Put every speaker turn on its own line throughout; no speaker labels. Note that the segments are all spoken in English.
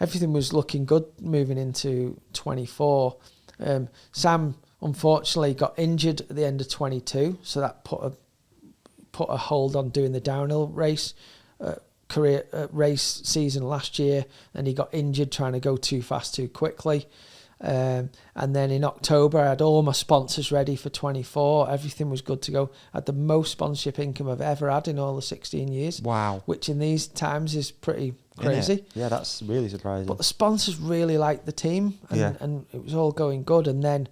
everything was looking good moving into 24. Sam unfortunately got injured at the end of 22, so that put a hold on doing the downhill race race season last year, and he got injured trying to go too fast too quickly. And then in October, I had all my sponsors ready for 24. Everything was good to go. I had the most sponsorship income I've ever had in all the 16 years.
Wow.
Which in these times is pretty crazy.
Yeah, that's really surprising.
But the sponsors really liked the team, and it was all going good. And then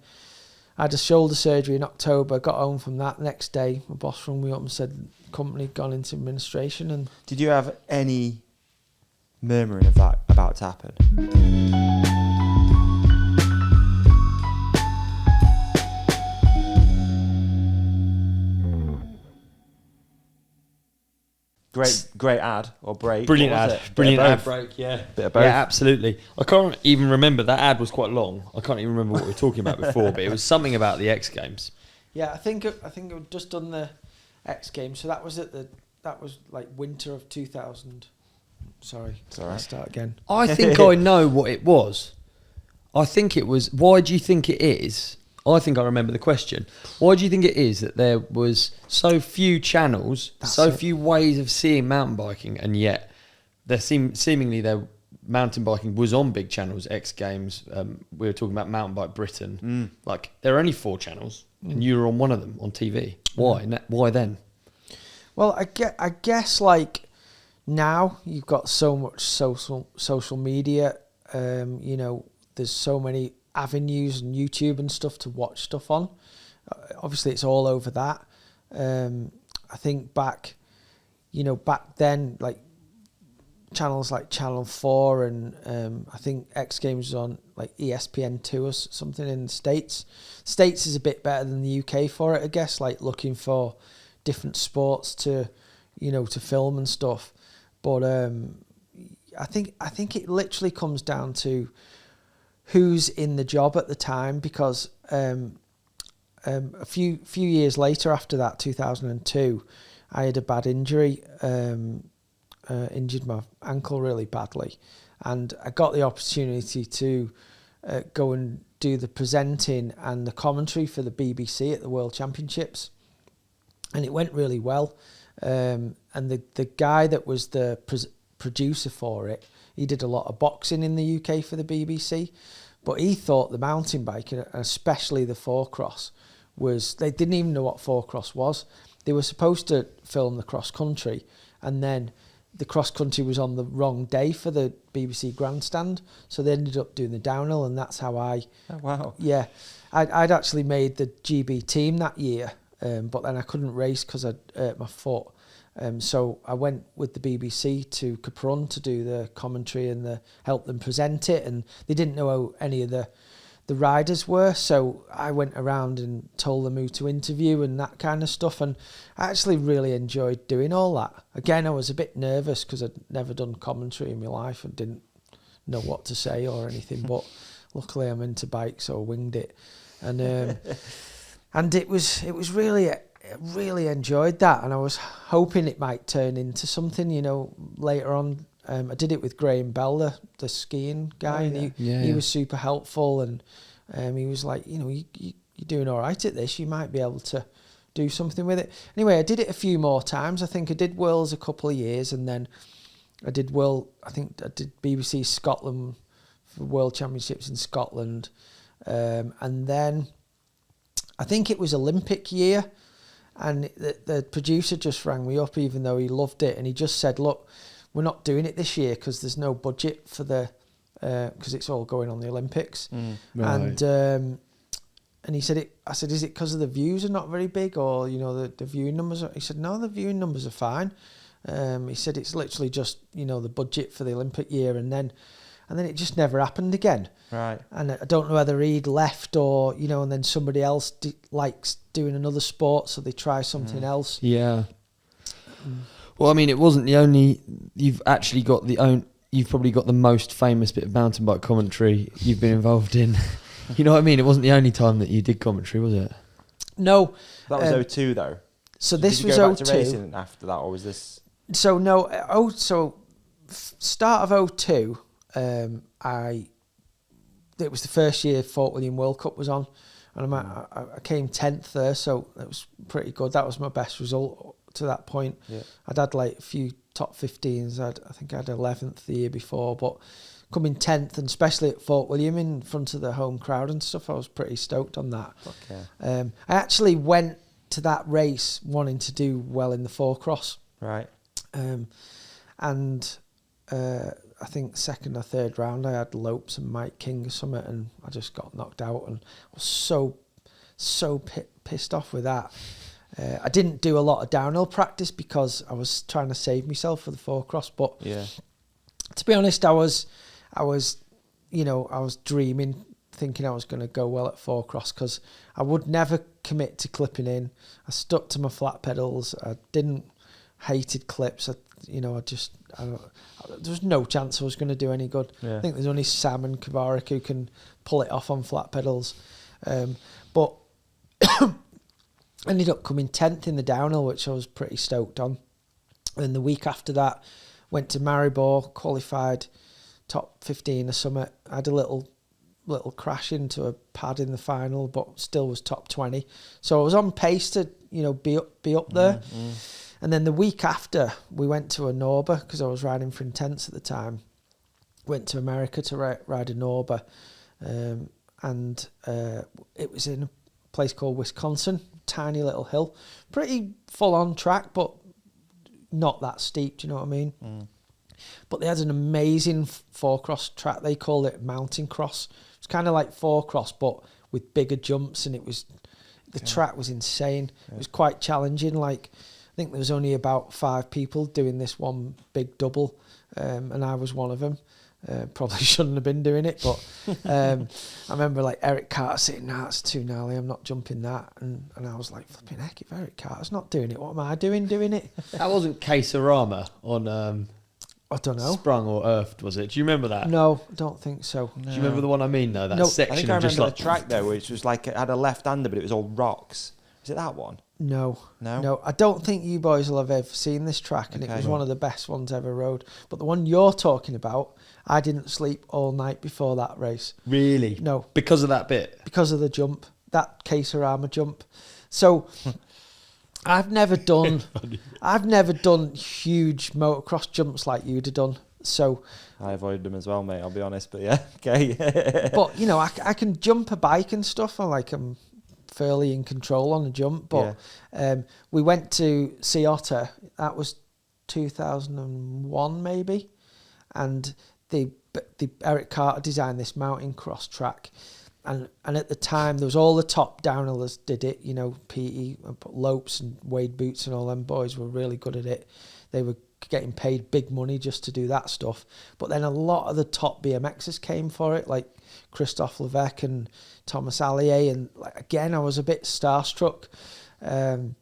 I had a shoulder surgery in October, got home from that. Next day, my boss rang me up and said the company had gone into administration. And
did you have any murmuring of that about to happen? Great ad or break.
Brilliant ad. Brilliant ad break, yeah.
Bit of both.
Yeah, absolutely. I can't even remember. That ad was quite long. I can't even remember what we were talking about before, but it was something about the X Games.
Yeah, I think I'd just done the X Games, so that was like winter of 2000. Sorry. Let's start again.
I think I know what it was. I think it was, why do you think it is? I think I remember the question. Why do you think it is that there was so few channels, few ways of seeing mountain biking, and yet seemingly their mountain biking was on big channels, X Games, we were talking about Mountain Bike Britain. Like, there are only 4 channels, and you were on one of them on TV. Why? Why then?
Well, I guess like now you've got so much social media, there's so many avenues and YouTube and stuff to watch stuff on. Obviously it's all over that. I think back then, like channels like Channel 4 and I think X Games was on like ESPN2 or something in the States. States is a bit better than the UK for it, I guess, like looking for different sports to film and stuff. But I think it literally comes down to who's in the job at the time, because a few years later after that, 2002, I had a bad injury, injured my ankle really badly, and I got the opportunity to go and do the presenting and the commentary for the BBC at the World Championships, and it went really well. And the guy that was the producer for it, he did a lot of boxing in the UK for the BBC, but he thought the mountain bike, and especially the 4-cross, they didn't even know what 4-cross was. They were supposed to film the cross country, and then the cross country was on the wrong day for the BBC grandstand, so they ended up doing the downhill, and that's how I...
Oh, wow.
Yeah. I'd actually made the GB team that year, but then I couldn't race because I'd hurt my foot. So I went with the BBC to Capron to do the commentary and help them present it, and they didn't know who any of the riders were, so I went around and told them who to interview and that kind of stuff, and I actually really enjoyed doing all that. Again, I was a bit nervous because I'd never done commentary in my life and didn't know what to say or anything, but luckily I'm into bikes, so I winged it, and and it was really... I really enjoyed that, and I was hoping it might turn into something, later on. I did it with Graham Bell, the skiing guy, and he was super helpful, and he was like, you're doing all right at this, you might be able to do something with it. Anyway, I did it a few more times. I think I did Worlds a couple of years, and then I did BBC Scotland for World Championships in Scotland, and then I think it was Olympic year. And the producer just rang me up, even though he loved it, and he just said, "Look, we're not doing it this year because there's no budget for because it's all going on the Olympics."
Right.
And he said, I said, "Is it because of the views are not very big, or the viewing numbers?" He said, "No, the viewing numbers are fine." He said, "It's literally just the budget for the Olympic year," and then it just never happened again.
Right.
And I don't know whether he'd left or, and then somebody else likes doing another sport, so they try something else.
Yeah. Well, I mean, it wasn't the only... You've actually got you've probably got the most famous bit of mountain bike commentary you've been involved in. You know what I mean? It wasn't the only time that you did commentary, was it?
No.
That was 02, though.
So this was 02.
Did you go back to racing after that, or was this...
So no, start of 02... it was the first year Fort William World Cup was on, and I came 10th there, so it was pretty good. That was my best result to that point.
Yeah.
I'd had like a few top 15s. I think I had 11th the year before, but coming 10th, and especially at Fort William in front of the home crowd and stuff, I was pretty stoked on that.
Okay.
I actually went to that race wanting to do well in the 4-cross.
Right.
And I think second or third round I had Lopes and Mike King or something, and I just got knocked out, and I was so pissed off with that. I didn't do a lot of downhill practice because I was trying to save myself for the 4-cross, but
Yeah.
to be honest, I was dreaming, thinking I was going to go well at 4-cross, because I would never commit to clipping in. I stuck to my flat pedals. I hated clips. There was no chance I was going to do any good.
Yeah.
I think there's only Sam and Kovarik who can pull it off on flat pedals. But ended up coming 10th in the downhill, which I was pretty stoked on. And the week after that, went to Maribor, qualified top 15 or something. I had a little crash into a pad in the final, but still was top 20. So I was on pace to be up there. And then the week after, we went to a Norba, because I was riding for Intense at the time. Went to America to ride a Norba, and it was in a place called Wisconsin, tiny little hill, pretty full on track, but not that steep. Do you know what I mean? But they had an amazing 4-cross track. They called it Mountain Cross. It's kind of like 4-cross, but with bigger jumps, and the track was insane. Yeah. It was quite challenging. Like, I think there was only about 5 people doing this one big double, and I was one of them. Probably shouldn't have been doing it, but I remember like Eric Carter saying, "Nah, it's too gnarly, I'm not jumping that," and I was like, flipping heck, if Eric Carter's not doing it, what am I doing it?
That wasn't Caserama on
I don't know.
Sprung or Earthed, was it? Do you remember that?
No, I don't think so.
Do you remember the one I mean, though? That
No.
section
I think I
of just
remember
like
the track though, which was like it had a left-hander, but it was all rocks. Is it that one?
No.
No?
I don't think you boys will have ever seen this track, and it was one of the best ones ever rode. But the one you're talking about, I didn't sleep all night before that race.
Really?
No.
Because of that bit?
Because of the jump, that Caserama jump. So I've never done huge motocross jumps like you'd have done. So
I avoided them as well, mate, I'll be honest, but yeah, okay.
But, I can jump a bike and stuff. I'm fairly in control on the jump. But we went to See Otter. That was 2001 maybe. And the Eric Carter designed this mountain cross track. And at the time, there was all the top downhillers did it. Petey, Lopes and Wade Boots and all them boys were really good at it. They were getting paid big money just to do that stuff. But then a lot of the top BMXers came for it, like Christophe Levesque and Thomas Allier. And again, I was a bit starstruck. And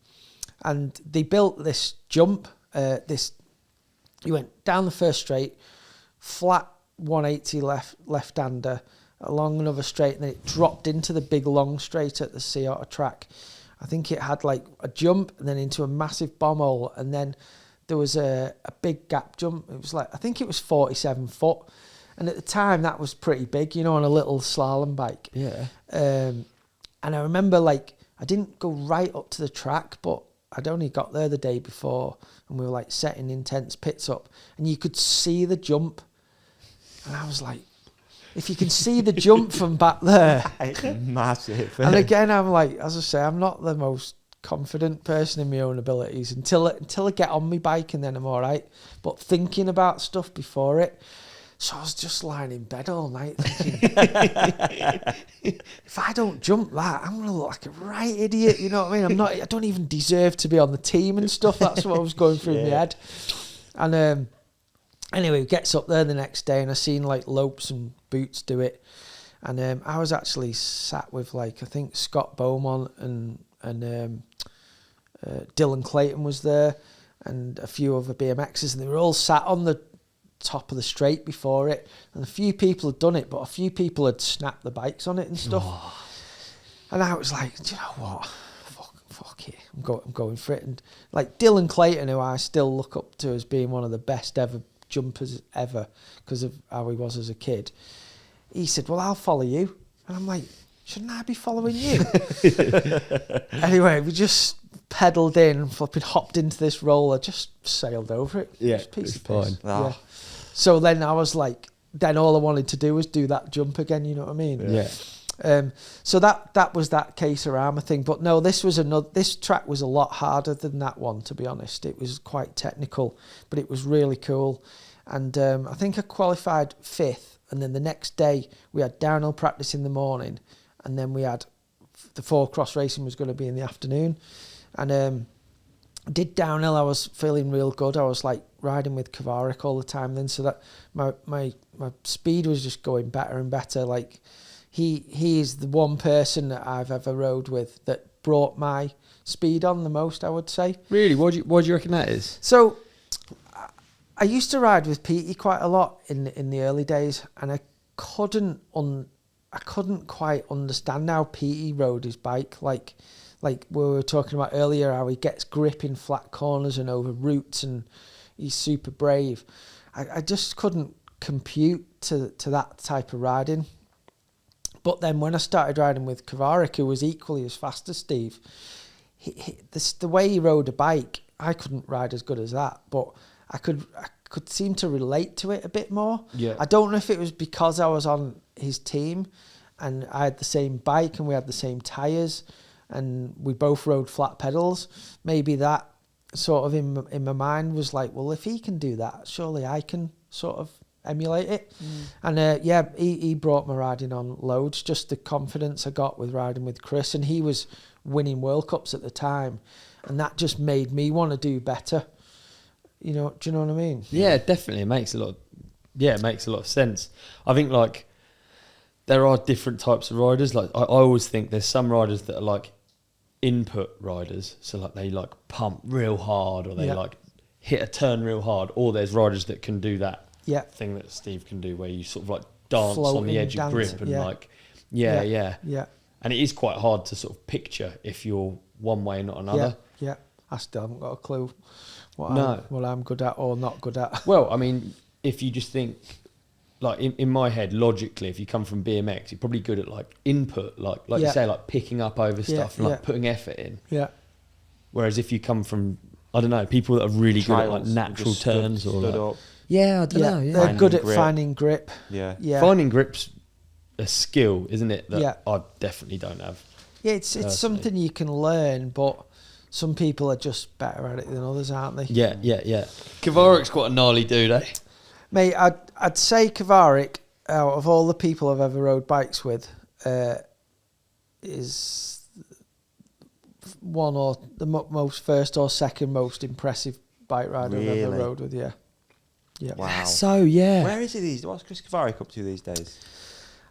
they built this jump. You went down the first straight, flat 180 left-hander, along another straight, and then it dropped into the big long straight at the Sea Otter track. I think it had like a jump and then into a massive bomb hole, and then there was a big gap jump. It was like, I think it was 47 foot. And at the time, that was pretty big, on a little slalom bike.
Yeah.
And I remember, I didn't go right up to the track, but I'd only got there the day before, and we were, setting Intense pits up. And you could see the jump. And I was like, if you can see the jump from back there.
Massive.
And again, I'm like, as I say, I'm not the most confident person in my own abilities until I get on my bike, and then I'm all right. But thinking about stuff before it, so I was just lying in bed all night thinking, if I don't jump that, I'm gonna look like a right idiot. You know what I mean? I don't even deserve to be on the team and stuff. That's what I was going through my head. And anyway, gets up there the next day, and I seen Lopes and Boots do it, and I was actually sat with I think Scott Beaumont and Dylan Clayton was there, and a few other BMXers, and they were all sat on the top of the straight before it, and a few people had done it, but a few people had snapped the bikes on it and stuff. And I was like, do you know what? Fuck it, I'm going for it. And Dylan Clayton, who I still look up to as being one of the best ever jumpers ever because of how he was as a kid. He said, well, I'll follow you. And I'm like, shouldn't I be following you? Anyway, we just pedalled in, flipping hopped into this roller, just sailed over it.
Yeah,
Just piece of
fine.
piss.
Oh.
Yeah. So then I was like, then all I wanted to do was do that jump again, you know what I mean?
Yeah.
So that was that K Cerama thing. But no, this track was a lot harder than that one, to be honest. It was quite technical, but it was really cool. And I think I qualified 5th. And then the next day we had downhill practice in the morning, and then we had the 4-cross racing was going to be in the afternoon. And did downhill. I was feeling real good. I was like riding with Kovarik all the time then, so that my speed was just going better and better. Like he is the one person that I've ever rode with that brought my speed on the most, I would say.
Really? What do you reckon that is?
So I used to ride with Petey quite a lot in the early days, and I couldn't quite understand how Petey rode his bike. Like we were talking about earlier, how he gets grip in flat corners and over roots, and he's super brave. I just couldn't compute to that type of riding. But then when I started riding with Kovarik, who was equally as fast as Steve, the way he rode a bike, I couldn't ride as good as that, but I could seem to relate to it a bit more.
Yeah.
I don't know if it was because I was on his team and I had the same bike and we had the same tyres and we both rode flat pedals. Maybe that sort of in my mind was like, well, if he can do that, surely I can sort of emulate it. And he brought my riding on loads, just the confidence I got with riding with Chris, and he was winning World Cups at the time, and that just made me want to do better. You know, do you know what I mean?
Yeah, definitely. It makes a lot of sense. I think like there are different types of riders. Like I always think there's some riders that are like input riders, so like they like pump real hard or they like hit a turn real hard, or there's riders that can do that thing that Steve can do where you sort of like dance
floating,
on the edge of grip and like and it is quite hard to sort of picture if you're one way and not another.
Yeah. I still haven't got a clue what I'm good at or not good at.
Well, I mean, if you just think, like in my head, logically, if you come from BMX, you're probably good at like input, like you say, like picking up over stuff and like putting effort in. Yeah. Whereas if you come from, I don't know, people that are really good at like natural turns or like,
up.
Yeah, I don't know. Yeah.
They're good at finding grip.
Yeah.
Finding grip's a skill, isn't it? That I definitely don't have.
Yeah, it's something you can learn, but some people are just better at it than others, aren't they?
Yeah. Kovarik's quite a gnarly dude, eh?
Mate, I'd say Kovarik, out of all the people I've ever rode bikes with, is one or the most first or second most impressive bike rider I've ever rode with. Yeah.
Wow.
So yeah.
Where is he what's Chris Kovarik up to these days?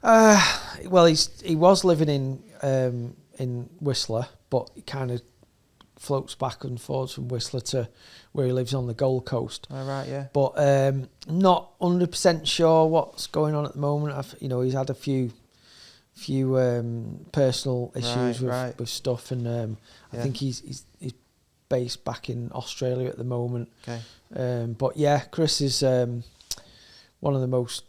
Well, he was living in Whistler, but he kind of floats back and forwards from Whistler to where he lives on the Gold Coast.
Oh, right, yeah.
But not 100% sure what's going on at the moment. He's had a few personal issues with stuff, and I think he's based back in Australia at the moment.
Okay.
But yeah, Chris is one of the most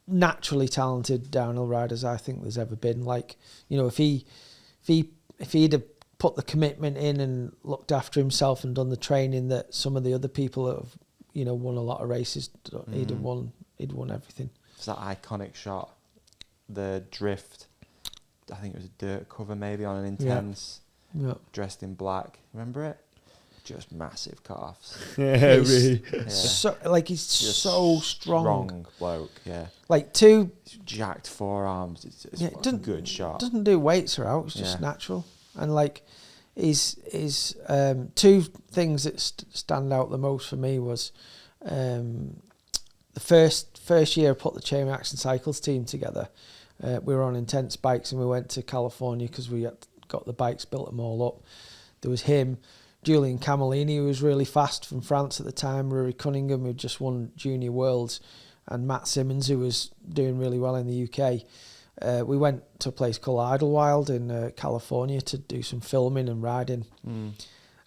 naturally talented downhill riders I think there's ever been. Like, if he'd have put the commitment in and looked after himself and done the training that some of the other people that have, won a lot of races, he'd won everything.
It's that iconic shot, the drift. I think it was a dirt cover maybe on an intense, dressed in black. Remember it? Just massive calves.
Yeah, really.
So, he's just so strong.
Strong bloke, yeah.
Like two
jacked forearms. It's a good shot.
Doesn't do weights or out. It's just natural. And his two things that stand out the most for me was the first year I put the Chain Reaction Cycles team together. We were on intense bikes and we went to California because we had got the bikes, built them all up. There was him, Julian Camellini, who was really fast from France at the time, Rory Cunningham, who just won Junior Worlds, and Matt Simmons, who was doing really well in the UK. We went to a place called Idlewild in California to do some filming and riding.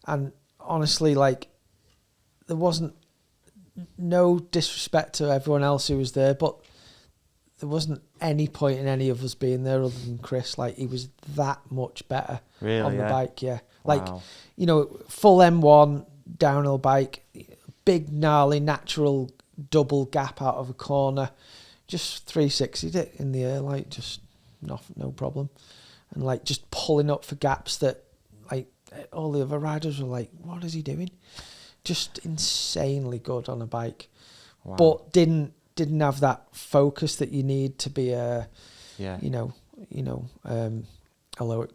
And honestly, there wasn't no disrespect to everyone else who was there, but there wasn't any point in any of us being there other than Chris. Like, he was that much better on the bike. Yeah. Like, you know, full M1 downhill bike, big gnarly natural double gap out of a corner, just 360'd it in the air, like, just no problem. And like just pulling up for gaps that like all the other riders were like, what is he doing? Just insanely good on a bike. Wow. But didn't have that focus that you need to be a Loic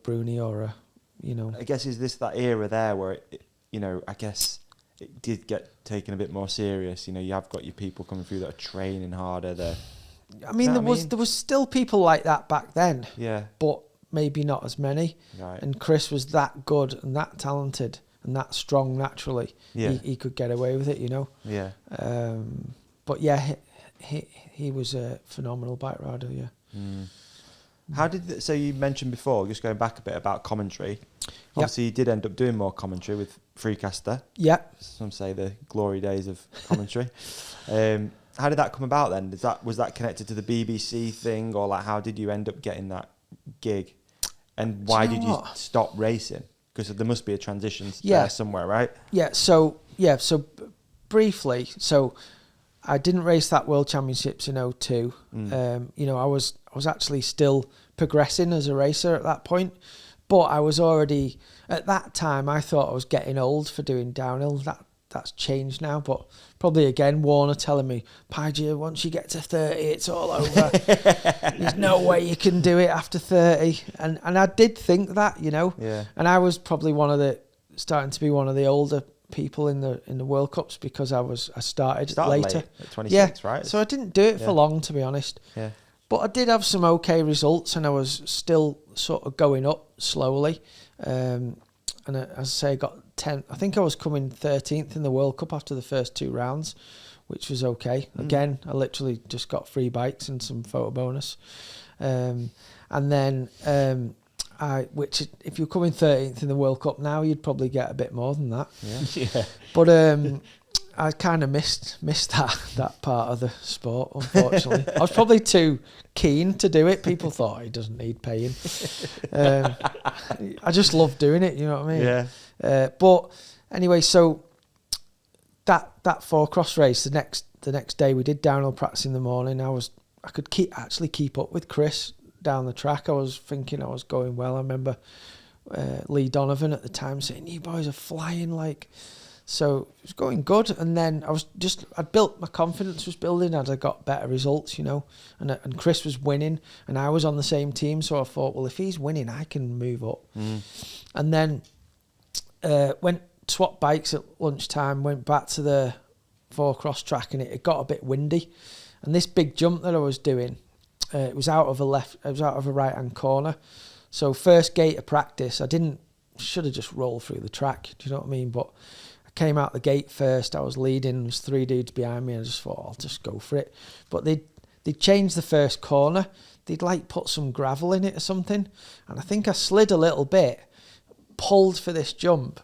Bruni or a, you know.
I guess is this that era there where it, you know, I guess it did get taken a bit more serious. You know, you have got your people coming through that are training harder.
I mean, there was still people like that back then.
Yeah. But
maybe not as many. Right. And Chris was that good and that talented and that strong naturally. Yeah. He could get away with it, you know. Yeah. But yeah, he was a phenomenal bike rider. Yeah. Mm.
How did so you mentioned before, just going back a bit about commentary. Obviously, you did end up doing more commentary with Freecaster. Yeah. Some say the glory days of commentary. How did that come about then? Was that connected to the BBC thing, or like how did you end up getting that gig? And why did you stop racing? Because there must be a transition there somewhere, right? Yeah. So briefly, I didn't race that World Championships in 2002. You know, I was actually still progressing as a racer at that point, but I was already at that time. I thought I was getting old for doing downhill. That's changed now, but probably again Warner telling me, Page, once you get to 30, it's all over. There's no way you can do it after 30, and I did think that, you know. Yeah. And I was probably starting to be one of the older people in the World Cups because I started later at 26, right?
So I didn't do it for long, to be honest. Yeah. But I did have some okay results, and I was still sort of going up slowly. And as I say, I got 10. I think I was coming 13th in the World Cup after the first 2 rounds, which was okay. Again, I literally just got 3 bikes and some photo bonus. And then, which if you're coming 13th in the World Cup now, you'd probably get a bit more than that. Yeah. But I kind of missed that part of the sport, unfortunately. I was probably too keen to do it. People thought he doesn't need paying. I just love doing it, you know what I mean? Yeah. But anyway, so that 4 cross race, the next day we did downhill practice in the morning. I could keep up with Chris down the track. I was thinking I was going well. I remember Lee Donovan at the time saying, "You boys are flying," like. So it was going good, and then I'd built, my confidence was building as I got better results, you know, and Chris was winning, and I was on the same team, so I thought, well, if he's winning, I can move up. And then swapped bikes at lunchtime, went back to the 4 cross track, and it got a bit windy, and this big jump that I was doing, it was out of a right hand corner. So first gate of practice, should have just rolled through the track, do you know what I mean? But came out the gate first, I was leading, there was 3 dudes behind me, I just thought, I'll just go for it. But they'd changed the first corner, they'd like put some gravel in it or something, and I think I slid a little bit, pulled for this jump,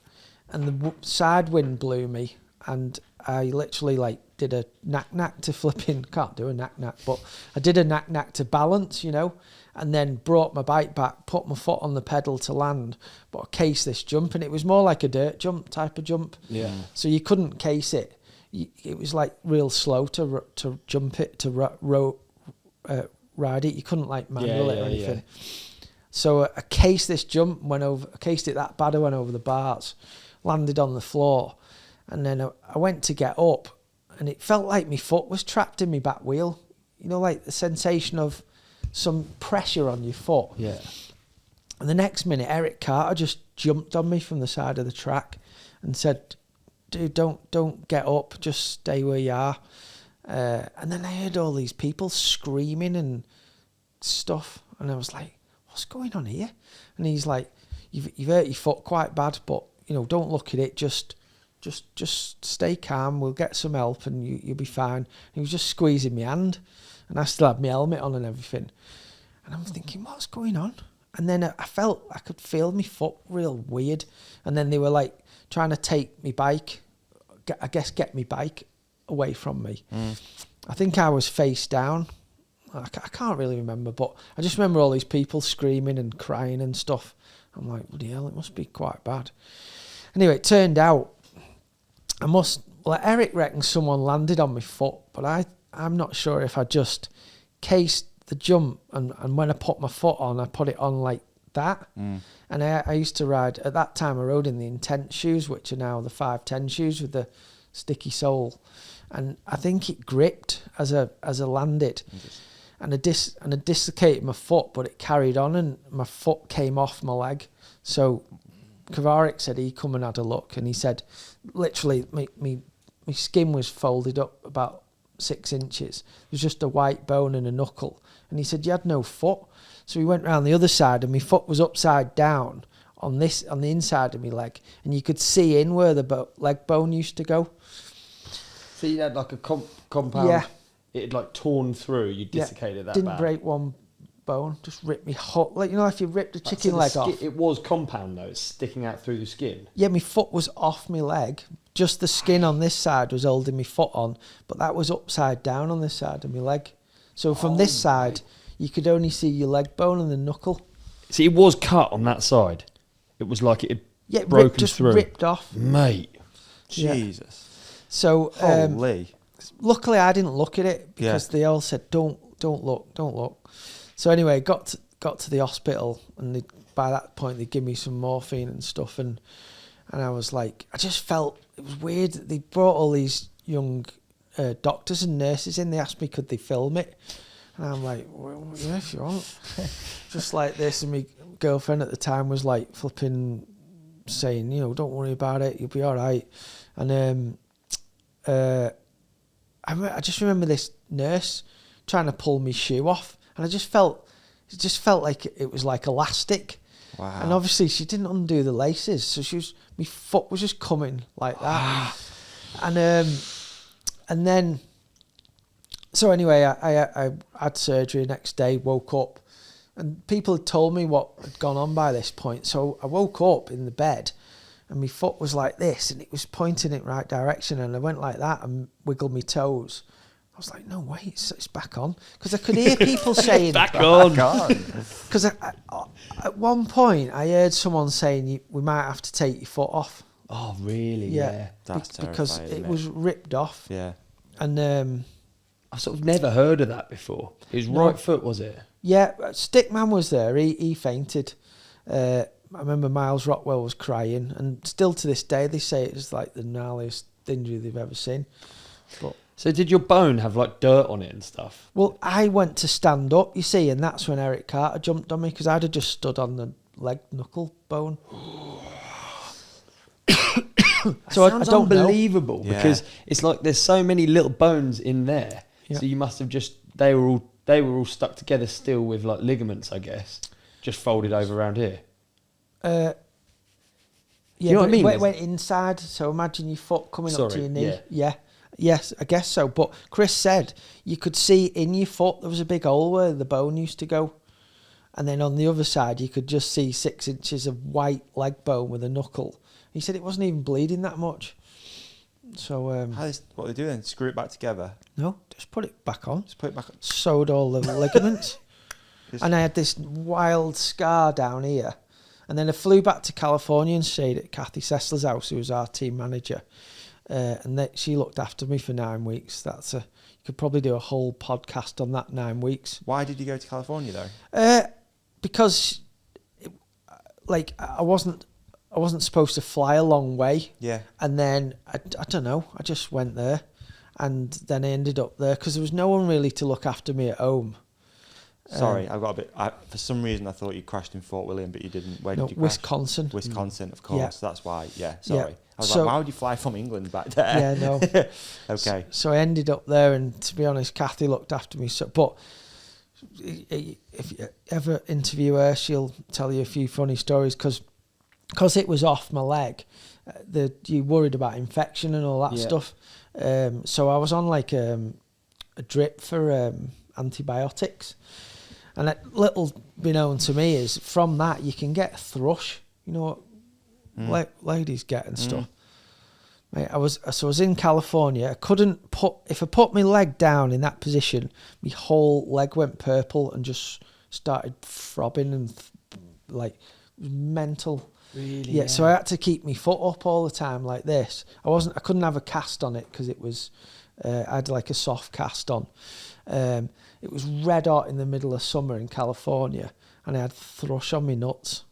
and the side wind blew me, and I literally like did a knack to flipping, can't do a knack, but I did a knack to balance, you know, and then brought my bike back, put my foot on the pedal to land, but I cased this jump, and it was more like a dirt jump type of jump. Yeah. So you couldn't case it. It was like real slow to jump it, to ride it. You couldn't like manual it or anything. Yeah. So I cased this jump, cased it that bad, I went over the bars, landed on the floor, and then I went to get up, and it felt like my foot was trapped in my back wheel. You know, like the sensation of some pressure on your foot. Yeah. And the next minute, Eric Carter just jumped on me from the side of the track and said, "Dude, don't get up, just stay where you are." And then I heard all these people screaming and stuff, and I was like, "What's going on here?" And he's like, "You've hurt your foot quite bad, but you know, don't look at it. Just stay calm. We'll get some help, and you'll be fine." And he was just squeezing my hand, and I still had my helmet on and everything. And I'm thinking, what's going on? And then I could feel my foot real weird. And then they were like trying to take me bike, get me bike away from me. I think I was face down. I can't really remember, but I just remember all these people screaming and crying and stuff. I'm like, bloody hell, it must be quite bad. Anyway, it turned out Eric reckons someone landed on my foot, but I'm not sure if I just cased the jump and when I put my foot on, I put it on like that. And I used to ride, at that time I rode in the Intense shoes, which are now the 510 shoes with the sticky sole. And I think it gripped as I landed. And I dislocated my foot, but it carried on and my foot came off my leg. So Kovarik said he come and had a look, and he said literally my skin was folded up about 6 inches. There's just a white bone and a knuckle. And he said, you had no foot. So we went round the other side, and my foot was upside down on the inside of my leg, and you could see in where the leg bone used to go.
So you had like a compound.
Yeah.
It had like torn through. You dislocated that.
Didn't break one bone. Just ripped me hot. Like, you know, if you ripped a chicken leg off.
It was compound though. It's sticking out through the skin.
Yeah, my foot was off my leg. Just the skin on this side was holding my foot on, but that was upside down on this side of my leg. So from this side, you could only see your leg bone and the knuckle.
See, it was cut on that side. It was like it had broken through.
Ripped off.
Mate.
Jesus.
So
Holy.
Luckily, I didn't look at it because they all said, "Don't look." So anyway, got to the hospital, and by that point they give me some morphine and stuff, and I was like, I just felt it was weird that they brought all these young doctors and nurses in. They asked me could they film it, and I'm like, well, yeah, if you want. Just like this, and my girlfriend at the time was like flipping, saying, you know, don't worry about it, you'll be all right, and I just remember this nurse trying to pull my shoe off, and it just felt like it was like elastic.
Wow.
And obviously she didn't undo the laces, so my foot was just coming like that. And then, so anyway, I had surgery the next day, woke up, and people had told me what had gone on by this point. So I woke up in the bed, and my foot was like this, and it was pointing in the right direction, and I went like that and wiggled my toes. I was like, no, wait, it's back on. Because I could hear people saying...
back on.
Because at one point, I heard someone saying, we might have to take your foot off.
Oh, really?
Yeah.
That's terrifying,
because it was ripped off.
Yeah.
And
I've sort of never heard of that before. His right foot, was it?
Yeah, Stickman was there. He fainted. I remember Miles Rockwell was crying, and still to this day they say it's like the gnarliest injury they've ever seen. But
so did your bone have like dirt on it and stuff?
Well, I went to stand up, you see, and that's when Eric Carter jumped on me, because I'd have just stood on the leg knuckle bone.
So I don't unbelievable know. Because it's like there's so many little bones in there. Yeah. So you must have just they were all stuck together still with like ligaments, I guess, just folded over around here.
Yeah,
you know what I mean?
It went inside, so imagine your foot coming up to your knee. Yeah. Yes, I guess so. But Chris said you could see in your foot there was a big hole where the bone used to go. And then on the other side, you could just see 6 inches of white leg bone with a knuckle. He said it wasn't even bleeding that much. So
what they do then? Screw it back together?
No, just put it back on.
Just put it back on.
Sewed all the ligaments. And I had this wild scar down here. And then I flew back to California and stayed at Kathy Sessler's house, who was our team manager. And she looked after me for 9 weeks. You could probably do a whole podcast on that 9 weeks.
Why did you go to California though?
Because I wasn't supposed to fly a long way. Yeah. And then I don't know, I just went there, and then I ended up there because there was no one really to look after me at home.
Sorry, I've got a bit. For some reason, I thought you crashed in Fort William, but you didn't. Where did you crash?
Wisconsin.
Wisconsin, of course. Yeah. That's why. Yeah. Sorry. Yeah. I was like, why would you fly from England back there?
Yeah. No.
Okay.
So I ended up there, and to be honest, Kathy looked after me. But if you ever interview her, she'll tell you a few funny stories because it was off my leg. You worried about infection and all that stuff. So I was on like a drip for antibiotics. And that little beknown to me is from that you can get thrush. You know what ladies get and stuff. Mate, I was in California. I couldn't if I put my leg down in that position, my whole leg went purple and just started throbbing and like mental.
Really?
Yeah, so I had to keep my foot up all the time like this. I couldn't have a cast on it because it was, I had like a soft cast on. It was red hot in the middle of summer in California, and I had thrush on my nuts.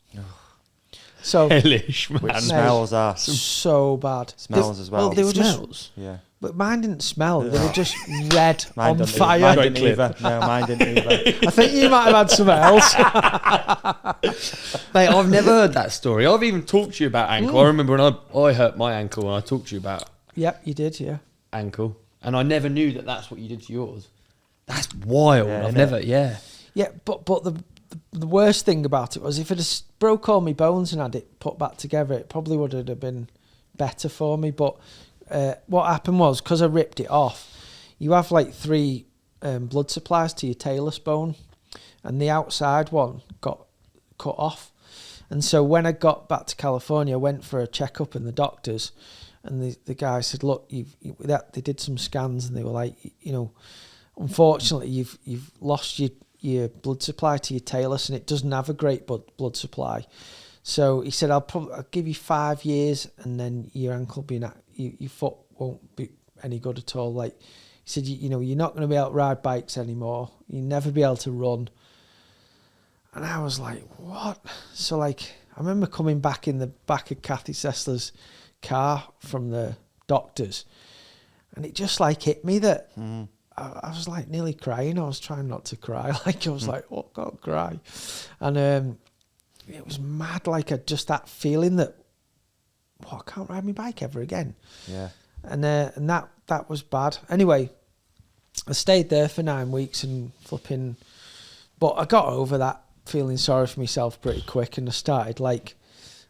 So
hellish, man.
Which smells are
so bad.
Smells as well.
Well, they were
smells.
Just,
yeah.
But mine didn't smell. They were just red on fire.
Mine didn't either. No, mine didn't either.
I think you might have had something else.
Mate, I've never heard that story. I've even talked to you about ankle. I remember when I hurt my ankle and I talked to you about
Yep, you did, yeah.
ankle. And I never knew that that's what you did to yours. That's wild.
Yeah,
I've never,
Yeah, but the worst thing about it was if it had broke all my bones and had it put back together, it probably would have been better for me. But what happened was, because I ripped it off, you have like 3 blood supplies to your talus bone, and the outside one got cut off. And so when I got back to California, I went for a checkup in the doctors, and the guy said, look, they did some scans, and they were like, you know, unfortunately you've lost your blood supply to your talus, and it doesn't have a great blood supply. So he said, I'll give you 5 years, and then your ankle your foot won't be any good at all. Like he said, you know, you're not going to be able to ride bikes anymore. You'll never be able to run. And I was like, what? So like, I remember coming back in the back of Kathy Sessler's car from the doctors, and it just like hit me that I was like nearly crying. I was trying not to cry. Like I was like, oh, I can't cry. And it was mad. Like just that feeling that, I can't ride my bike ever again.
Yeah.
And that was bad. Anyway, I stayed there for 9 weeks and flipping, but I got over that feeling sorry for myself pretty quick, and I started like,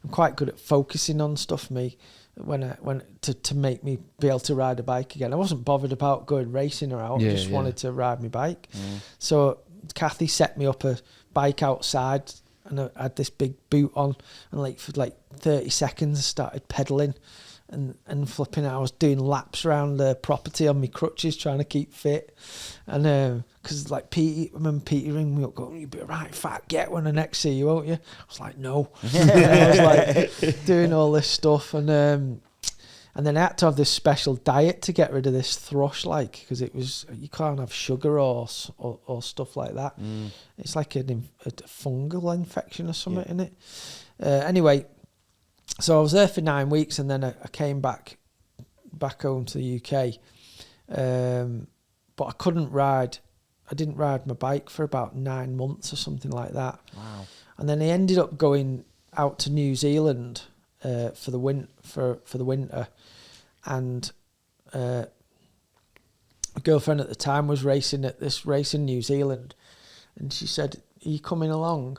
I'm quite good at focusing on stuff to make me be able to ride a bike again. I wasn't bothered about going racing or out. I just wanted to ride my bike. So Kathy set me up a bike outside, and I had this big boot on, and like for like 30 seconds I started pedaling and flipping. I was doing laps around the property on my crutches trying to keep fit. And because like I remember Peter ringing me up going, you'll be a right fat get when I next see you, won't you? I was like, no. I was like doing all this stuff, and then I had to have this special diet to get rid of this thrush, like, because it was, you can't have sugar or stuff like that. It's like a fungal infection or something in it. Anyway, so I was there for 9 weeks, and then I came back home to the UK, but I couldn't ride. I didn't ride my bike for about 9 months or something like that.
Wow. And
then I ended up going out to New Zealand for the winter, and my girlfriend at the time was racing at this race in New Zealand, and she said, are you coming along?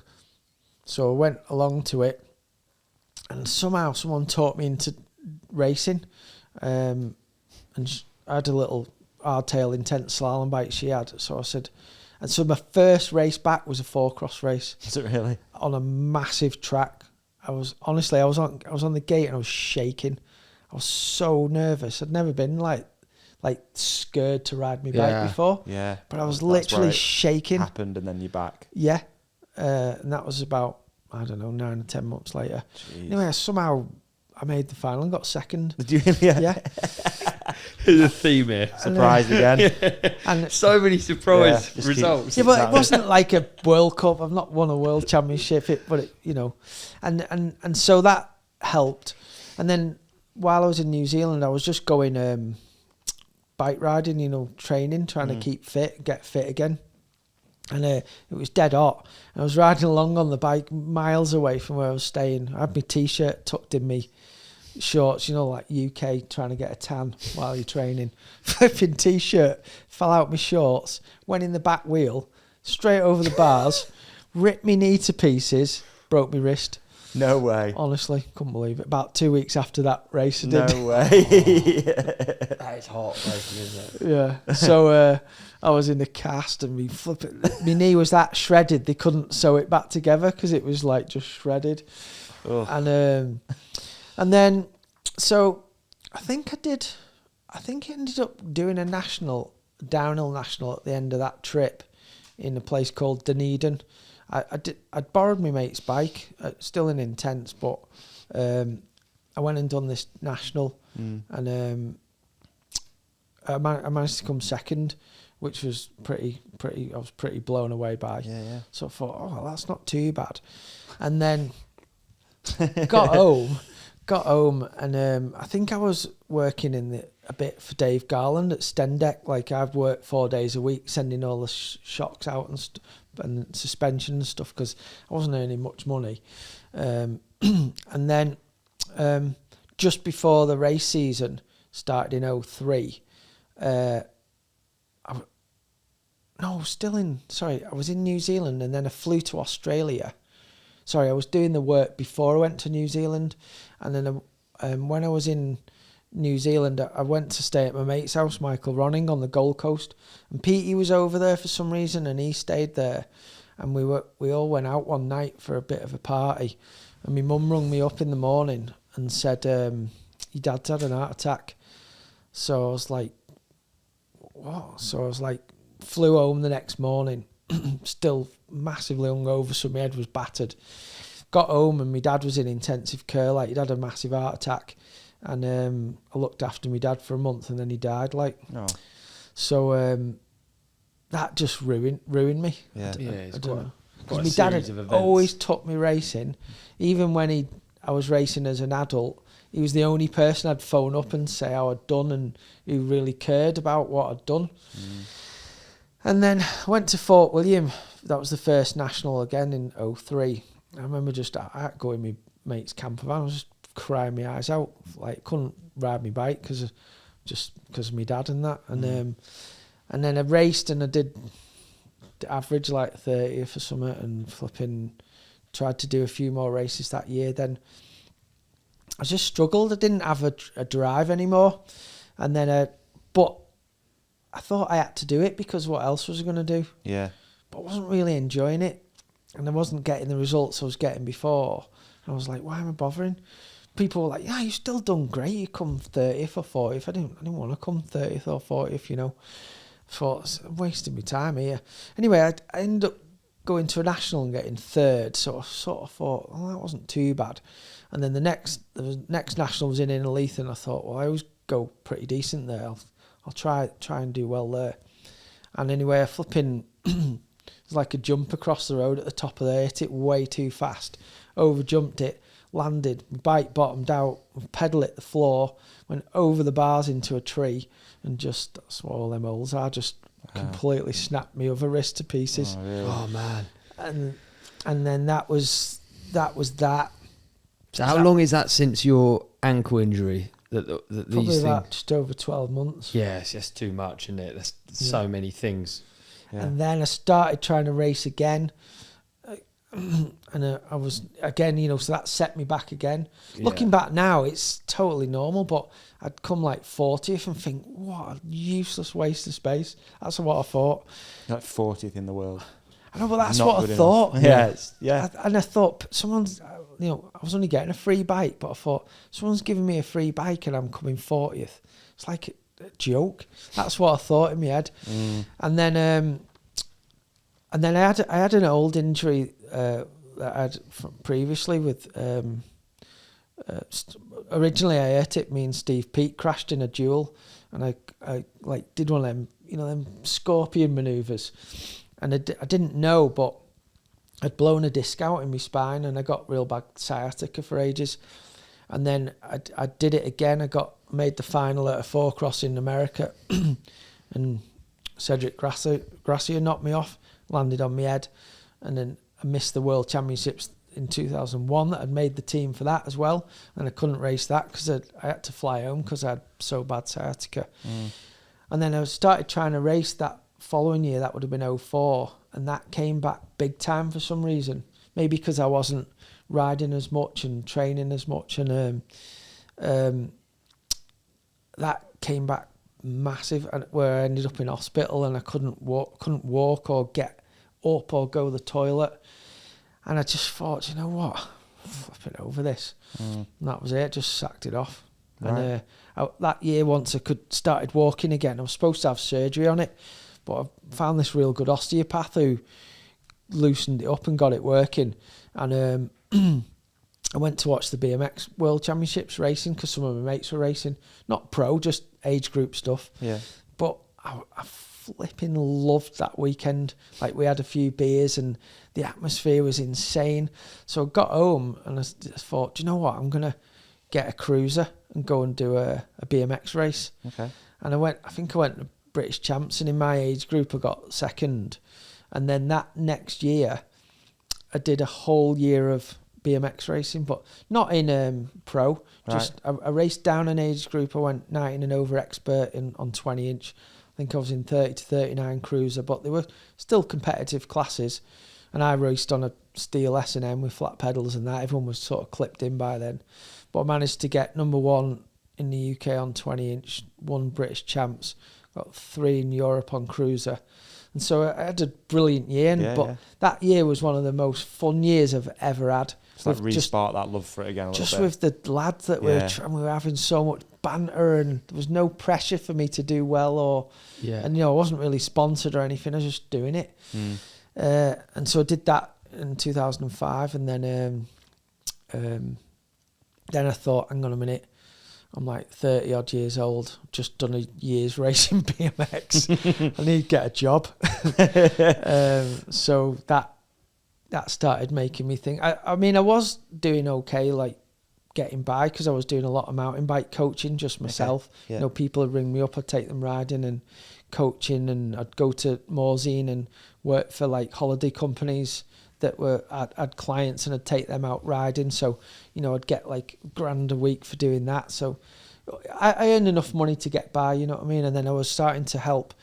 So I went along to it, and somehow someone taught me into racing, and I had a little hardtail intense slalom bike she had. So I said, and so my first race back was a 4-cross race.
Is it really?
On a massive track. I was on the gate and I was shaking. I was so nervous. I'd never been like scared to ride my bike before.
Yeah.
But I was literally shaking.
Happened, and then you're back.
Yeah. And that was about, I don't know, 9 or 10 months later.
Jeez.
Anyway, somehow I made the final and got second.
Did you really?
Yeah.
There's a theme here.
Surprise again.
And
so many surprise results.
Yeah, but it wasn't like a World Cup. I've not won a World Championship, but it, you know, and so that helped. And then while I was in New Zealand, I was just going bike riding, you know, training, trying to keep fit, get fit again. And it was dead hot. I was riding along on the bike miles away from where I was staying. I had my T-shirt tucked in me shorts, you know, like UK, trying to get a tan while you're training. Flipping T-shirt, fell out my shorts, went in the back wheel, straight over the bars, ripped my knee to pieces, broke my wrist.
No way.
Honestly, couldn't believe it. About 2 weeks after that race I did.
No way.
That is heartbreaking, isn't it?
Yeah. So I was in the cast, and my knee was that shredded they couldn't sew it back together because it was like just shredded.
Ugh.
And then so I think I did. I think I ended up doing a downhill national at the end of that trip in a place called Dunedin. I'd borrowed my mate's bike, still in Intense, but I went and done this national, and I managed to come second, which was pretty. I was pretty blown away by.
Yeah.
So I thought, oh, well, that's not too bad. And then got home, and I think I was working a bit for Dave Garland at Stendek. Like, I've worked 4 days a week, sending all the shocks out and suspension and stuff, because I wasn't earning much money. And then just before the race season started in 2003, I was in New Zealand, and then I flew to Australia. Sorry, I was doing the work before I went to New Zealand, and then when I was in New Zealand, I went to stay at my mate's house, Michael Ronning, on the Gold Coast, and Petey was over there for some reason, and he stayed there, and we all went out one night for a bit of a party, and my mum rung me up in the morning and said, your dad's had an heart attack. So I was like, what? So I was like, flew home the next morning, still massively hungover, so my head was battered. Got home, and my dad was in intensive care, like, he'd had a massive heart attack, and I looked after my dad for a month, and then he died, like.
Oh.
So that just ruined me.
Yeah,
I don't know.
Quite
Because my dad had always took me racing, even when I was racing as an adult. He was the only person I'd phone up and say how I'd done, and who really cared about what I'd done. And then I went to Fort William. That was the first national again in 2003. I remember I had to go in my mate's camper van. I was just crying my eyes out. Like, couldn't ride my bike because of my dad and that. And then I raced, and I did average like 30th or something, and flipping tried to do a few more races that year. Then I just struggled. I didn't have a drive anymore. And then, but I thought I had to do it because what else was I going to do?
Yeah.
But I wasn't really enjoying it. And I wasn't getting the results I was getting before. And I was like, why am I bothering? People were like, yeah, you've still done great. You come 30th or 40th. I didn't want to come 30th or 40th, you know. I thought, I'm wasting my time here. Anyway, I ended up going to a national and getting third. So I sort of thought, well, that wasn't too bad. And then the next national was in Innerleith, and I thought, well, I always go pretty decent there. I'll try and do well there. And anyway, I flipping, it's like a jump across the road at the top of there, hit it way too fast, over jumped it, landed, my bike bottomed out, pedal hit the floor, went over the bars into a tree, and just, that's what all them holes are, just completely snapped my other wrist to pieces.
Oh, really?
Oh, man.
And then that was that.
So how long is that since your ankle injury? That
Probably
these
about
things?
just over 12 months.
Yes, that's too much, isn't it? There's so many things.
Yeah.
And then I started trying to race again. And I was, again, you know, so that set me back again.
Yeah.
Looking back now, it's totally normal, but I'd come like 40th and think, what a useless waste of space. That's what I thought.
Like 40th in the world.
I know, but that's
Not
what I
good
thought.
enough. Yeah.
And I thought, someone's, you know, I was only getting a free bike, but I thought, someone's giving me a free bike and I'm coming 40th. It's like a joke. That's what I thought in my head. And then I had an old injury that I had from previously with, originally I hurt it, me and Steve Peake crashed in a duel, and I like did one of them, you know, them scorpion manoeuvres, and I didn't know, but I'd blown a disc out in my spine, and I got real bad sciatica for ages. And then I did it again. I made the final at a 4-cross in America, and Cedric Gracia knocked me off, landed on my head, and then I missed the World Championships in 2001 that I'd made the team for that as well, and I couldn't race that because I had to fly home because I had so bad sciatica. And then I started trying to race that following year. That would have been 2004, and that came back big time for some reason. Maybe because I wasn't riding as much and training as much, and that came back massive, and where I ended up in hospital and I couldn't walk or get up or go to the toilet. And I just thought, you know what, I'm flipping over this. And that was it, just sacked it off.
Right.
And that year, once I started walking again, I was supposed to have surgery on it, but I found this real good osteopath who loosened it up and got it working. And I went to watch the BMX World Championships racing because some of my mates were racing, not pro, just age group stuff.
Yeah.
But I flipping loved that weekend. Like, we had a few beers and the atmosphere was insane. So I got home and I thought, do you know what? I'm going to get a cruiser and go and do a BMX race.
Okay.
And I think I went to British Champs, and in my age group I got second. And then that next year I did a whole year of BMX racing, but not in pro. Just I raced down an age group. I went 19 and over expert on 20 inch. I think I was in 30 to 39 cruiser, but they were still competitive classes. And I raced on a steel S&M with flat pedals and that. Everyone was sort of clipped in by then. But I managed to get number 1 in the UK on 20 inch, 1 British Champs, got 3 in Europe on cruiser. And so I had a brilliant year. That year was one of the most fun years I've ever had.
It's like re-spark that love for it again a little bit.
Just with the lads that we were having so much banter, and there was no pressure for me to do well, and I wasn't really sponsored or anything. I was just doing it. And so I did that in 2005, and then I thought, hang on a minute, I'm like 30 odd years old, just done a year's racing BMX. I need to get a job. So that started making me think. I mean, I was doing okay, like getting by, because I was doing a lot of mountain bike coaching just myself.
Okay. Yeah.
People would ring me up, I'd take them riding and coaching, and I'd go to Morzine and work for like holiday companies that had clients, and I'd take them out riding. So, I'd get like £1,000 a week for doing that. So I earned enough money to get by, you know what I mean? And then I was starting to help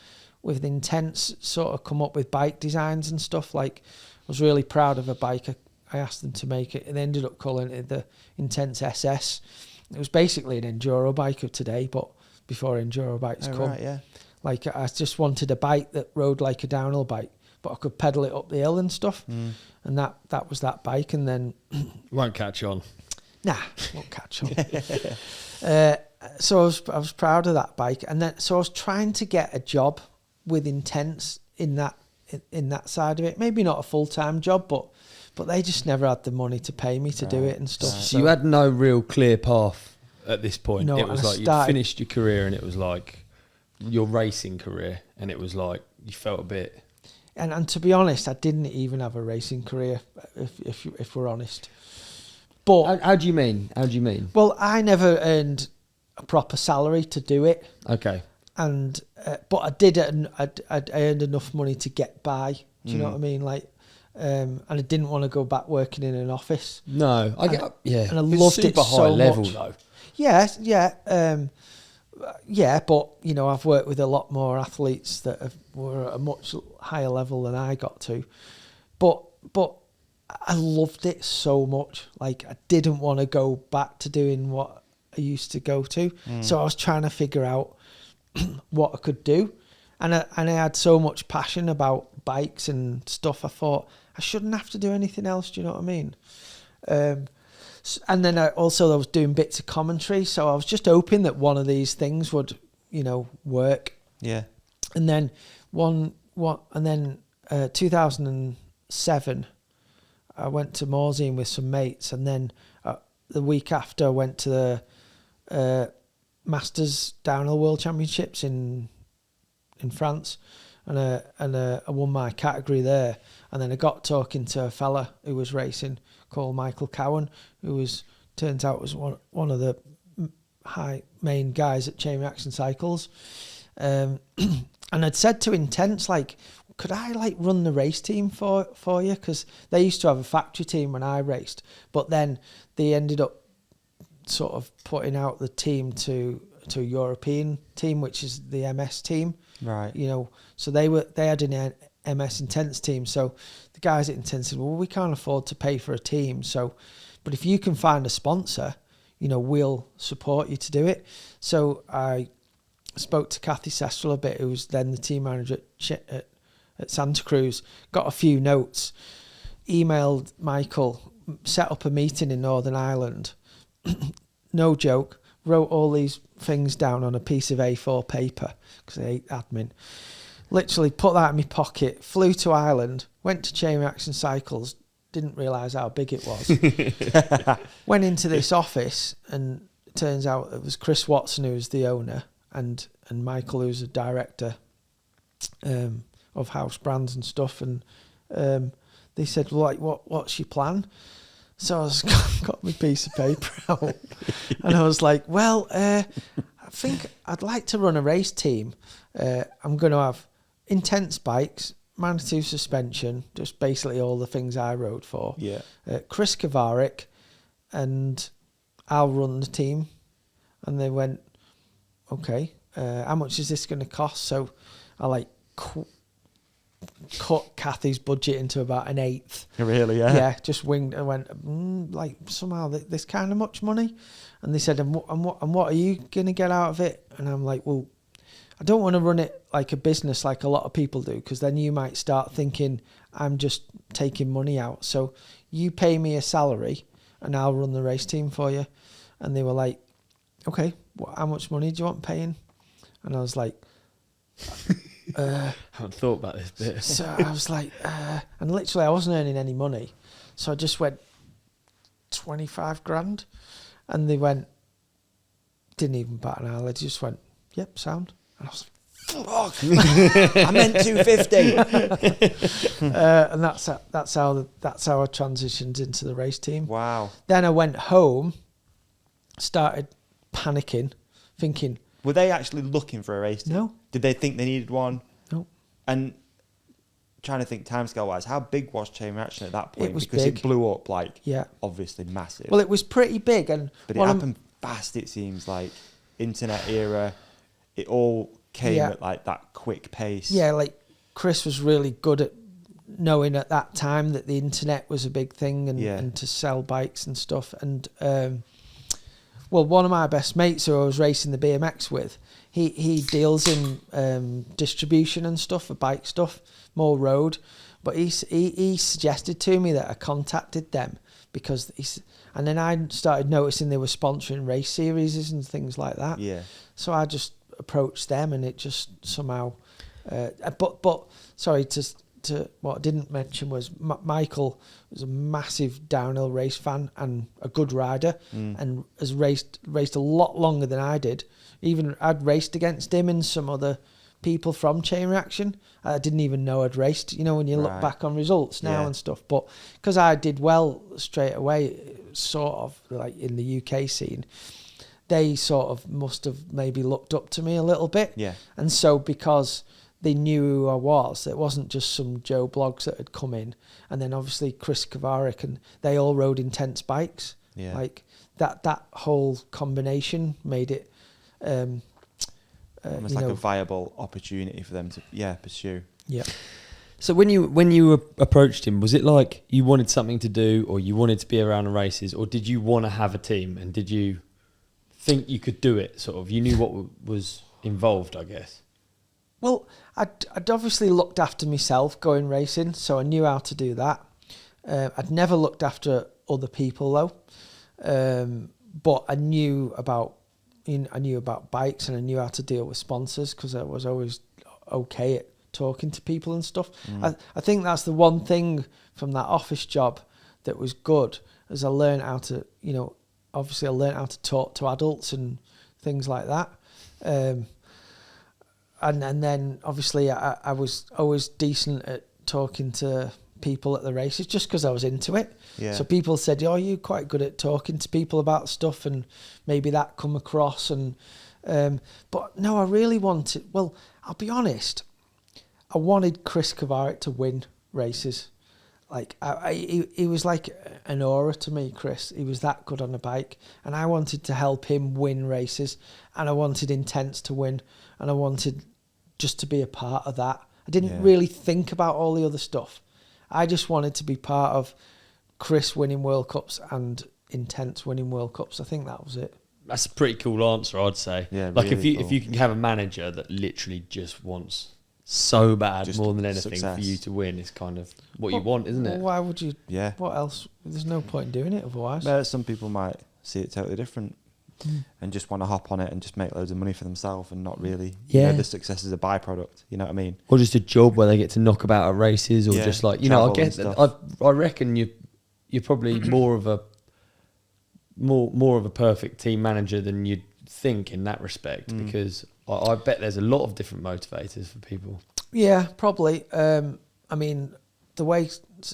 with Intense, sort of come up with bike designs and stuff. Like, I was really proud of a bike. I asked them to make it, and they ended up calling it the Intense SS. It was basically an enduro bike of today, but before enduro bikes come.
Right, yeah.
Like, I just wanted a bike that rode like a downhill bike, but I could pedal it up the hill and stuff. And that was that bike. And then
won't catch on.
Nah, won't catch on. So I was proud of that bike, and then so I was trying to get a job with Intense in that side of it. Maybe not a full-time job, but they just never had the money to pay me to do it and stuff.
So you had no real clear path at this point.
No,
it was like you'd finished your career, and it was like your racing career, and it was like you felt a bit.
And to be honest, I didn't even have a racing career, if we're honest. But
how do you mean? How do you mean?
Well, I never earned a proper salary to do it.
Okay.
And but I did it, and I earned enough money to get by. Do you know what I mean? Like, and I didn't want to go back working in an office.
No, I get
and I loved it so
high level
much.
Though.
Yeah. But I've worked with a lot more athletes that were at a much higher level than I got to, but I loved it so much. Like, I didn't want to go back to doing what I used to go to. So I was trying to figure out what I could do, and I had so much passion about bikes and stuff. I thought I shouldn't have to do anything else. Do you know what I mean? And then I was doing bits of commentary, so I was just hoping that one of these things would, work. Yeah. And then 2007, I went to Morzine with some mates, and then the week after, I went to the Masters Downhill World Championships in France, and I won my category there. And then I got talking to a fella who was racing called Michael Cowan, who turns out was one of the main guys at Chain Reaction Cycles. And I'd said to Intense, like, could I like run the race team for you? Because they used to have a factory team when I raced, but then they ended up sort of putting out the team to a European team, which is the MS team. Right. So they had an MS Intense team. So the guys at Intense said, well, we can't afford to pay for a team. So, but if you can find a sponsor, we'll support you to do it. So I spoke to Kathy Sestrel a bit, who was then the team manager at Santa Cruz, got a few notes, emailed Michael, set up a meeting in Northern Ireland. No joke. wrote all these things down on a piece of A4 paper because I hate admin. Literally put that in my pocket, flew to Ireland, went to Chain Reaction Cycles, didn't realise how big it was. Went into this office, and it turns out it was Chris Watson who was the owner, and Michael who's a director of house brands and stuff. And they said, well, like, what's your plan? So I got my piece of paper out, and I was like, well, I think I'd like to run a race team. I'm going to have intense bikes, Manitou suspension, just basically all the things I rode for.
Yeah.
Chris Kovarik, and I'll run the team. And they went, okay, how much is this going to cost? So I like cut Kathy's budget into about an eighth.
Really, yeah?
Yeah, just winged. I went, like, somehow this kind of much money? And they said, and what are you going to get out of it? And I'm like, well, I don't want to run it like a business like a lot of people do, because then you might start thinking I'm just taking money out. So you pay me a salary and I'll run the race team for you. And they were like, okay, how much money do you want paying? And I was like,
I haven't thought about this bit.
So I was like, and literally I wasn't earning any money. So I just went 25 grand. And they went, didn't even bat an eyelid, just went, yep, sound. And I was like, fuck, I meant 250. And that's how I transitioned into the race team.
Wow.
Then I went home, started panicking, thinking,
were they actually looking for a race team?
No.
Did they think they needed one?
No.
And trying to think timescale wise, how big was Chain Reaction at that point?
It was
because
big.
It blew up, like,
yeah,
obviously massive.
Well, it was pretty big, but
it happened fast. It seems like internet era. It all came at like that quick pace.
Yeah, like Chris was really good at knowing at that time that the internet was a big thing, and to sell bikes and stuff. And well, one of my best mates who I was racing the BMX with, he deals in distribution and stuff for bike stuff, more road. But he suggested to me that I contacted them because and then I started noticing they were sponsoring race series and things like that.
Yeah.
So I just approached them, and it just somehow. But sorry, to what I didn't mention was Michael was a massive downhill race fan and a good rider, and has raced a lot longer than I did. Even I'd raced against him and some other people from Chain Reaction. I didn't even know I'd raced, you know, when you look back on results now and stuff. But because I did well straight away, sort of like in the UK scene, they sort of must have maybe looked up to me a little bit.
Yeah.
And so because they knew who I was, it wasn't just some Joe Blogs that had come in. And then obviously Chris Kovarik, and they all rode intense bikes.
Yeah.
Like that whole combination made it
almost like a viable opportunity for them to pursue.
Yeah.
So when you approached him, was it like you wanted something to do, or you wanted to be around the races, or did you want to have a team, and did you think you could do it? Sort of, you knew what was involved, I guess.
Well, I'd obviously looked after myself going racing, so I knew how to do that. I'd never looked after other people though, but I knew about bikes, and I knew how to deal with sponsors because I was always okay at talking to people and stuff. I think that's the one thing from that office job that was good, as I learned how to, obviously I learned how to talk to adults and things like that. And then obviously I was always decent at talking to people at the races just because I was into it.
Yeah.
So people said, "Oh, you're quite good at talking to people about stuff," and maybe that come across. And but no, I really wanted. Well, I'll be honest. I wanted Chris Kovarik to win races. Like he was like an aura to me, Chris. He was that good on a bike, and I wanted to help him win races, and I wanted Intense to win, and I wanted just to be a part of that. I didn't really think about all the other stuff. I just wanted to be part of Chris winning World Cups and Intense winning World Cups. I think that was it.
That's a pretty cool answer, I'd say.
Yeah,
like
really
if you can have a manager that literally just wants so bad,
just
more than anything,
success.
for you to win is kind of what you want, isn't it?
Why would you?
Yeah.
What else? There's no point in doing it otherwise.
But some people might see it totally different. and just want to hop on it and just make loads of money for themselves and not really,
Yeah.
the success is a byproduct. You know what I mean?
Or just a job where they get to knock about at races, or just like, I guess I reckon you're probably more of a perfect team manager than you'd think in that respect, because I bet there's a lot of different motivators for people.
Yeah, probably. I mean, the way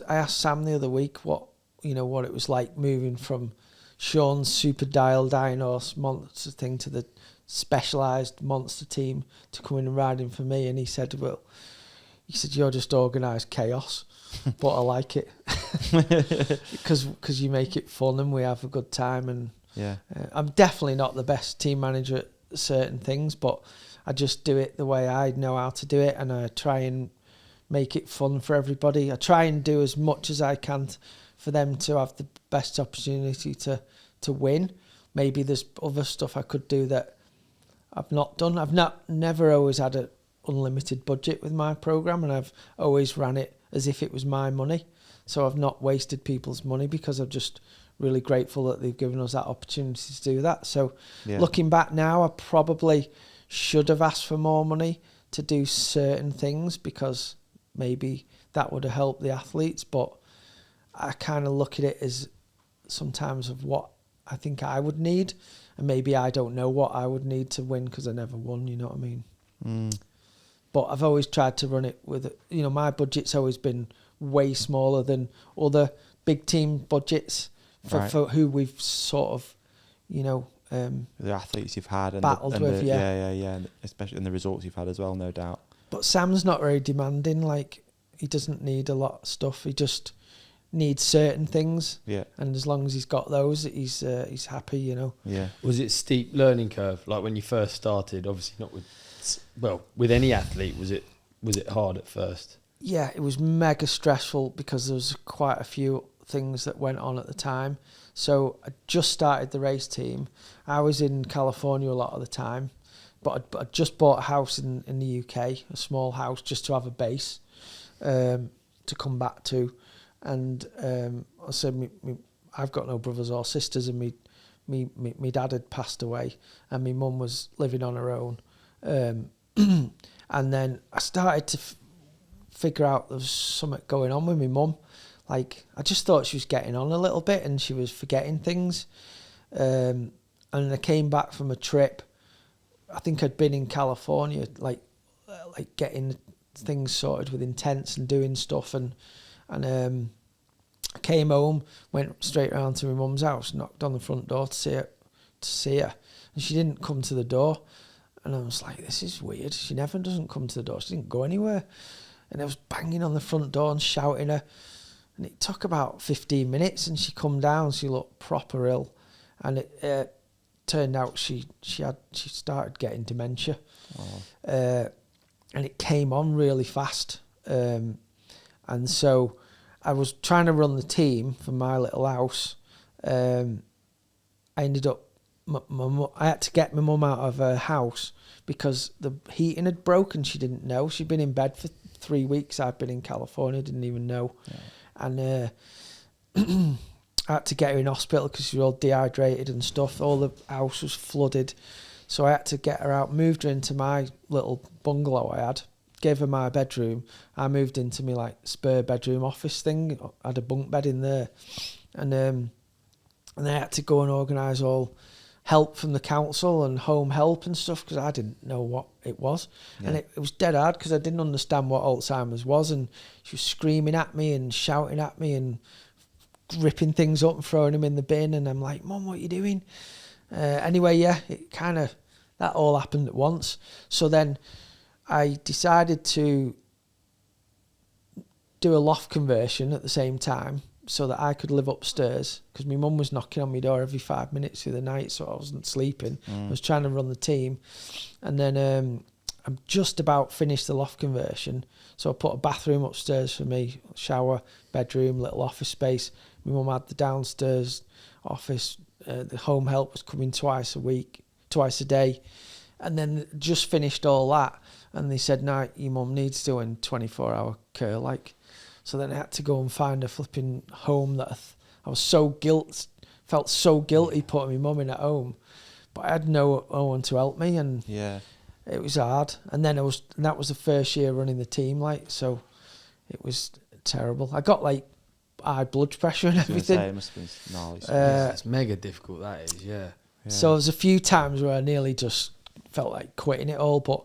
I asked Sam the other week what it was like moving from Sean's super dial Dynos monster thing to the specialised monster team to come in and riding for me, and he said, you're just organised chaos, but I like it because you make it fun and we have a good time. And I'm definitely not the best team manager at certain things, but I just do it the way I know how to do it, and I try and make it fun for everybody. I try and do as much as I can for them to have the best opportunity to win. Maybe there's other stuff I could do that I've not done. I've never always had an unlimited budget with my programme, and I've always ran it as if it was my money. So I've not wasted people's money because I'm just really grateful that they've given us that opportunity to do that. So looking back now, I probably should have asked for more money to do certain things, because maybe that would have helped the athletes. But I kind of look at it as sometimes of what I think I would need, and maybe I don't know what I would need to win because I never won, you know what I mean? But I've always tried to run it with, my budget's always been way smaller than other big team budgets for who we've sort of,
the athletes you've had and
battled with,
and especially in the results you've had as well, no doubt.
But Sam's not very demanding. Like, he doesn't need a lot of stuff. He just needs certain things. Yeah. And as long as he's got those, he's happy,
Yeah.
Was it steep learning curve, like when you first started? Obviously not with any athlete. Was it hard at first?
Yeah, it was mega stressful because there was quite a few things that went on at the time. So I just started the race team. I was in California a lot of the time, but I just bought a house in the UK, a small house, just to have a base to come back to. And I said, I've got no brothers or sisters, and me dad had passed away, and my mum was living on her own. And then I started to figure out there was something going on with my mum. Like, I just thought she was getting on a little bit and she was forgetting things. And I came back from a trip. I think I'd been in California, like getting things sorted with intents and doing stuff. And I came home, went straight round to my mum's house, knocked on the front door to see her. And she didn't come to the door. And I was like, this is weird. She never doesn't come to the door. She didn't go anywhere. And I was banging on the front door and shouting her. And it took about 15 minutes, and she come down. She looked proper ill, and it turned out she started getting dementia, and it came on really fast. And so I was trying to run the team for my little house. I ended up, I had to get my mum out of her house because the heating had broken. She didn't know. She'd been in bed for 3 weeks. I'd been in California, didn't even know. Yeah. And I had to get her in hospital because she was all dehydrated and stuff. All the house was flooded. So I had to get her out, moved her into my little bungalow I had, gave her my bedroom. I moved into my spare bedroom office thing. I had a bunk bed in there. And I had to go and organise all help from the council and home help and stuff because I didn't know what it was. Yeah. And it was dead hard because I didn't understand what Alzheimer's was, and she was screaming at me and shouting at me and ripping things up and throwing them in the bin, and I'm like, Mum, what are you doing? Anyway, it kind of, that all happened at once. So then I decided to do a loft conversion at the same time, so that I could live upstairs, because my mum was knocking on my door every 5 minutes through the night, so I wasn't sleeping. I was trying to run the team. And then I'm just about finished the loft conversion, so I put a bathroom upstairs for me, shower, bedroom, little office space. My mum had the downstairs office. The home help was coming twice a day. And then just finished all that, and they said, no, your mum needs doing 24-hour care, So then I had to go and find a flipping home that I was felt so guilty putting my mum in at home. but I had no one to help me, and it was hard. And then that was the first year running the team, like, so it was terrible. I got like high blood pressure and everything.
It must have been gnarly.
It's mega difficult, that is, yeah.
So there's a few times where I nearly just felt like quitting it all, but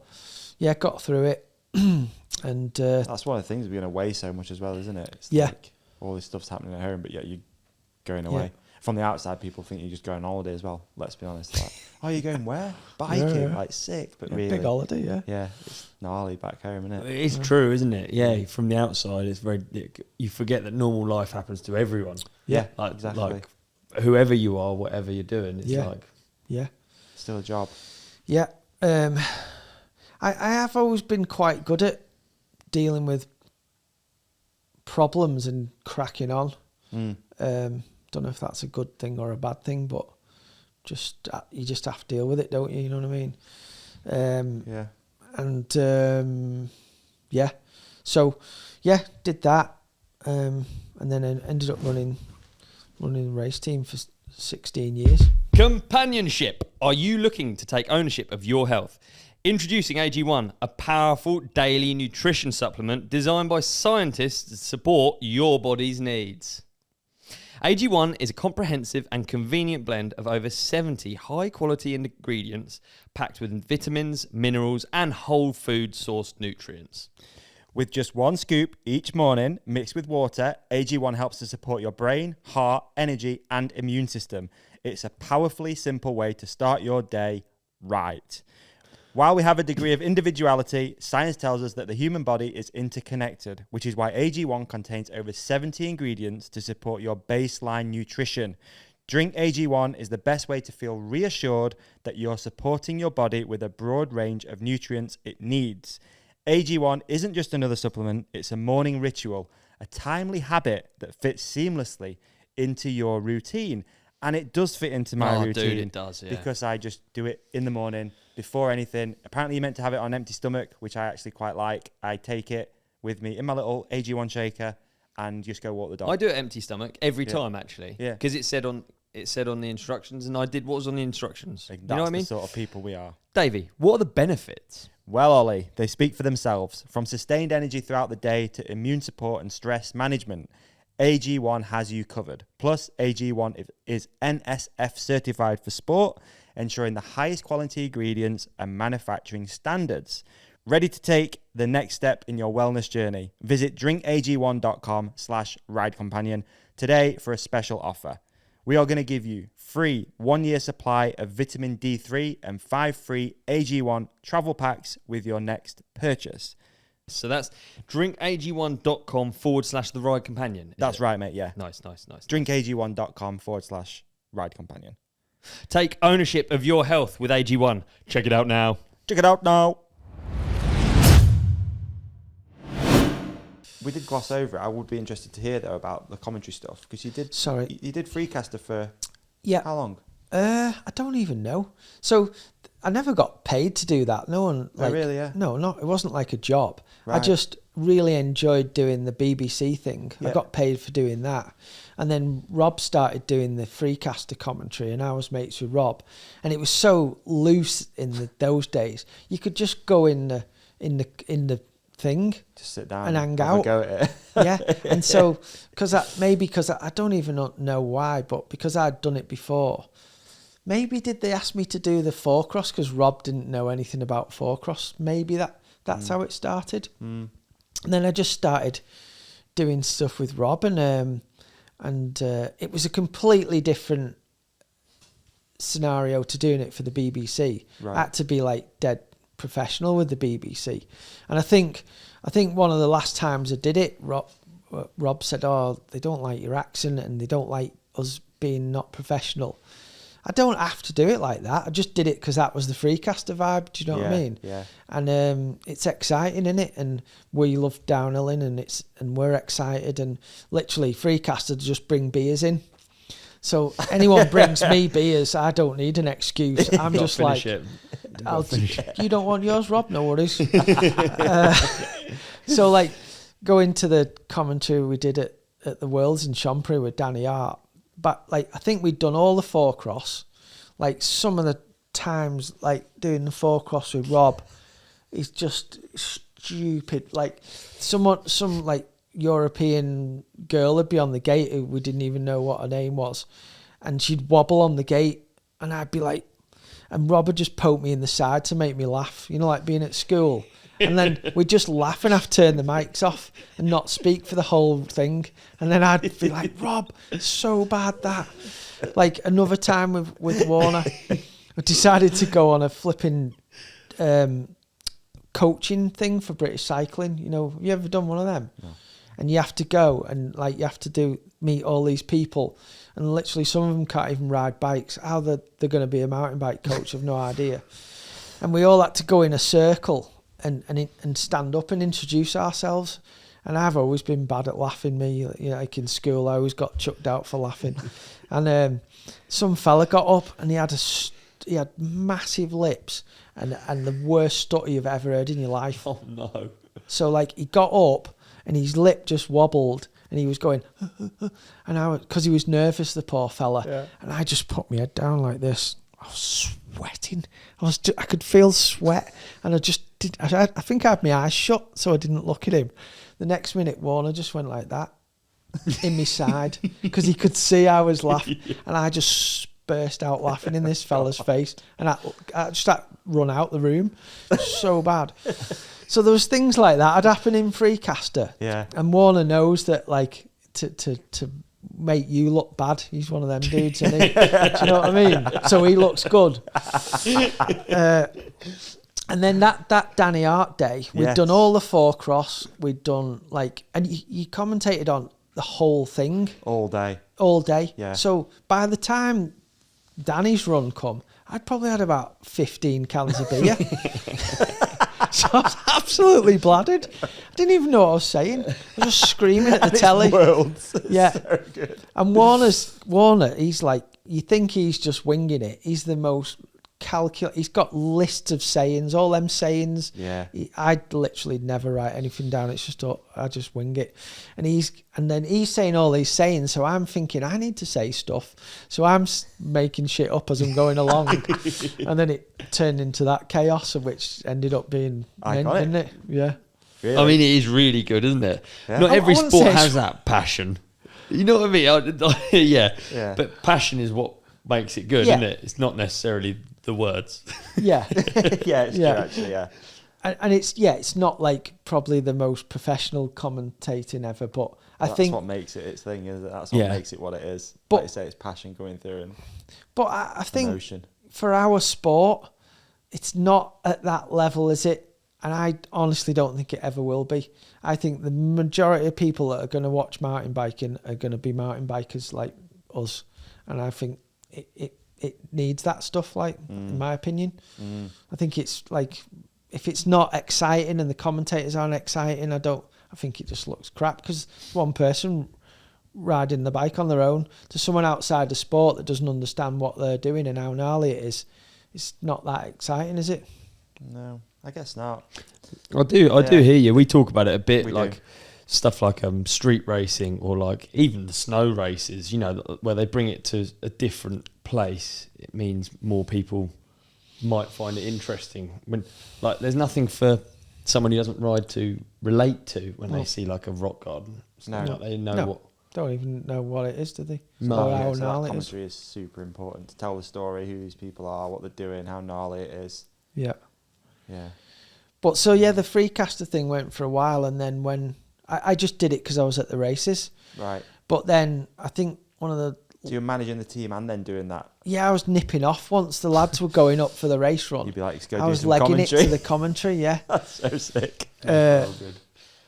yeah, got through it. And
that's one of the things, being away so much as well, isn't it? It's like all this stuff's happening at home, but yet you're going away. From the outside, people think you're just going on holiday as well. Let's be honest. Like, oh, you're going where? Biking, like sick, but really
big holiday.
Yeah, it's gnarly back home, isn't it?
It's true, isn't it? Yeah, from the outside, it's you forget that normal life happens to everyone.
Yeah,
like,
exactly.
Like whoever you are, whatever you're doing, it's
still a job.
Yeah.
I have always been quite good at dealing with problems and cracking on. Don't know if that's a good thing or a bad thing, but you just have to deal with it, don't you? You know what I mean? So did that, and then I ended up running the race team for 16 years.
Companionship. Are you looking to take ownership of your health? Introducing AG1, a powerful daily nutrition supplement designed by scientists to support your body's needs. AG1 is a comprehensive and convenient blend of over 70 high-quality ingredients packed with vitamins, minerals, and whole food sourced nutrients.
With just one scoop each morning mixed with water, AG1 helps to support your brain, heart, energy, and immune system. It's a powerfully simple way to start your day right. While we have a degree of individuality, science tells us that the human body is interconnected, which is why AG1 contains over 70 ingredients to support your baseline nutrition. Drink AG1 is the best way to feel reassured that you're supporting your body with a broad range of nutrients it needs. AG1 isn't just another supplement, it's a morning ritual, a timely habit that fits seamlessly into your routine. And it does fit into my routine.
Dude, it does, yeah.
Because I just do it in the morning before anything. Apparently you're meant to have it on empty stomach, which I actually quite like. I take it with me in my little AG1 shaker and just go walk the dog.
I do it empty stomach every time, actually.
Yeah.
Because it said on the instructions, and I did what was on the instructions.
That's
you know what I mean?
the sort of people we are.
Davey, what are the benefits?
Well, Ollie, they speak for themselves. From sustained energy throughout the day to immune support and stress management, AG1 has you covered. Plus, AG1 is NSF certified for sport, ensuring the highest quality ingredients and manufacturing standards. Ready to take the next step in your wellness journey? Visit drinkag1.com/ridecompanion today for a special offer. We are going to give you free 1-year supply of vitamin D3 and 5 free AG1 travel packs with your next purchase.
So that's drinkag1.com/the ride companion.
That's right, mate. Yeah.
Nice.
drinkag1.com/ride companion.
Take ownership of your health with AG1. Check it out now.
We did gloss over it. I would be interested to hear though about the commentary stuff because you did.
Sorry,
you did Freecaster for how long?
I don't even know. So I never got paid to do that. No one. Like,
oh, really? Yeah.
No, it wasn't like a job.
Right.
I just really enjoyed doing the BBC thing.
Yeah.
I got paid for doing that, and then Rob started doing the Freecaster commentary, and I was mates with Rob, and it was so loose in those days. You could just go in the thing,
just sit down
and hang out.
Go at it.
Yeah, and so because I don't even know why, but because I'd done it before. Maybe did they ask me to do the 4-cross because Rob didn't know anything about 4-cross? Maybe that's how it started. And then I just started doing stuff with Rob, and it was a completely different scenario to doing it for the BBC.
Right.
I had to be like dead professional with the BBC, and I think one of the last times I did it, Rob said, "Oh, they don't like your accent and they don't like us being not professional." I don't have to do it like that. I just did it because that was the Freecaster vibe. Do you know what I mean?
Yeah.
And it's exciting, isn't it? And we love downhilling, and we're excited. And literally, Freecaster just bring beers in. So anyone brings me beers, I don't need an excuse. I'm just like, you don't want yours, Rob? No worries. So like going to the commentary we did at the Worlds in Chompery with Danny Hart. But like I think we'd done all the 4-cross, like some of the times, like doing the 4-cross with Rob, is just stupid. Like some like European girl would be on the gate who we didn't even know what her name was, and she'd wobble on the gate, and I'd be like, and Rob would just poke me in the side to make me laugh, you know, like being at school. And then we'd just laugh and have to turn the mics off and not speak for the whole thing. And then I'd be like, Rob, it's so bad that. Like another time with Warner, I decided to go on a flipping coaching thing for British Cycling. You know, have you ever done one of them? No. And you have to go and like you have to meet all these people, and literally some of them can't even ride bikes. How they're going to be a mountain bike coach, I've no idea. And we all had to go in a circle and stand up and introduce ourselves. And I've always been bad at laughing. Me, you know, like in school, I always got chucked out for laughing. And some fella got up and he had massive lips and the worst stutter you've ever heard in your life.
Oh no!
So like he got up and his lip just wobbled and he was going, and because he was nervous, the poor fella. Yeah. And I just put my head down like this. I was sweating. I could feel sweat, and I just did. I think I had my eyes shut, so I didn't look at him. The next minute, Warner just went like that in my side because he could see I was laughing, and I just burst out laughing in this fella's face, and I just had to run out the room. So bad. So there was things like that had happened in Freecaster.
Yeah. And
Warner knows that, like, to make you look bad. He's one of them dudes, isn't he? Do you know what I mean? So he looks good. And then that Danny Art day, we'd done all the 4-cross. We'd done like, and you commentated on the whole thing
all day.
Yeah. So by the time Danny's run come, I'd probably had about 15 cans of beer. So I was absolutely bladdered. I didn't even know what I was saying. I was just screaming at the telly. Yeah. So good. And Warner, he's like, you think he's just winging it. He's the most he's got lists of sayings, all them sayings.
Yeah.
I'd literally never write anything down. It's just, I just wing it. And then he's saying all these sayings, so I'm thinking I need to say stuff. So I'm making shit up as I'm going along. And then it turned into that chaos, of which ended up being didn't it? Yeah.
Really? I mean, it is really good, isn't it? Yeah. Not every sport has that passion. You know what I mean? Yeah. But passion is what makes it good, isn't it? It's not necessarily the words.
Yeah.
Yeah, it's true, actually, yeah.
And it's not like probably the most professional commentating ever, but I think
that's what makes it its thing, is it? That's what makes it what it is. But like you say, it's passion going through and
but I think
emotion.
For our sport, it's not at that level, is it? And I honestly don't think it ever will be. I think the majority of people that are going to watch mountain biking are going to be mountain bikers like us, and I think it needs that stuff, like, in my opinion. I think it's like, if it's not exciting and the commentators aren't exciting, I think it just looks crap, because one person riding the bike on their own, to someone outside the sport that doesn't understand what they're doing and how gnarly it is, it's not that exciting, is it?
No, I guess not.
I do hear you. We talk about it a bit, stuff like street racing, or like even the snow races, you know, where they bring it to a different place. It means more people might find it interesting. When, like, there's nothing for someone who doesn't ride to relate to when they see like a rock garden. They know what.
Don't even know what it is, do they?
No. So that commentary is super important to tell the story, who these people are, what they're doing, how gnarly it is.
Yeah.
Yeah.
But so the Freecaster thing went for a while, and then when I just did it because I was at the races.
Right.
But then I think one of the...
So you're managing the team and then doing that?
Yeah, I was nipping off once the lads were going up for the race run.
You'd be like, let's go
I was legging commentary. It to the commentary, yeah.
That's so sick.
Good.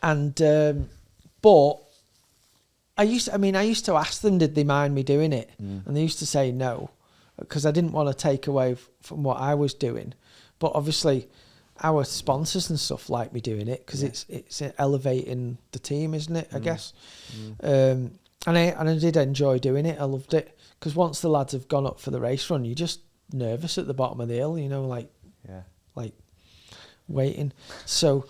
And, but I used to ask them, did they mind me doing it? And they used to say no, because I didn't want to take away from what I was doing. But obviously, our sponsors and stuff like me doing it, because it's elevating the team, isn't it? I guess. And I did enjoy doing it. I loved it, because once the lads have gone up for the race run, you're just nervous at the bottom of the hill, you know, like waiting. So,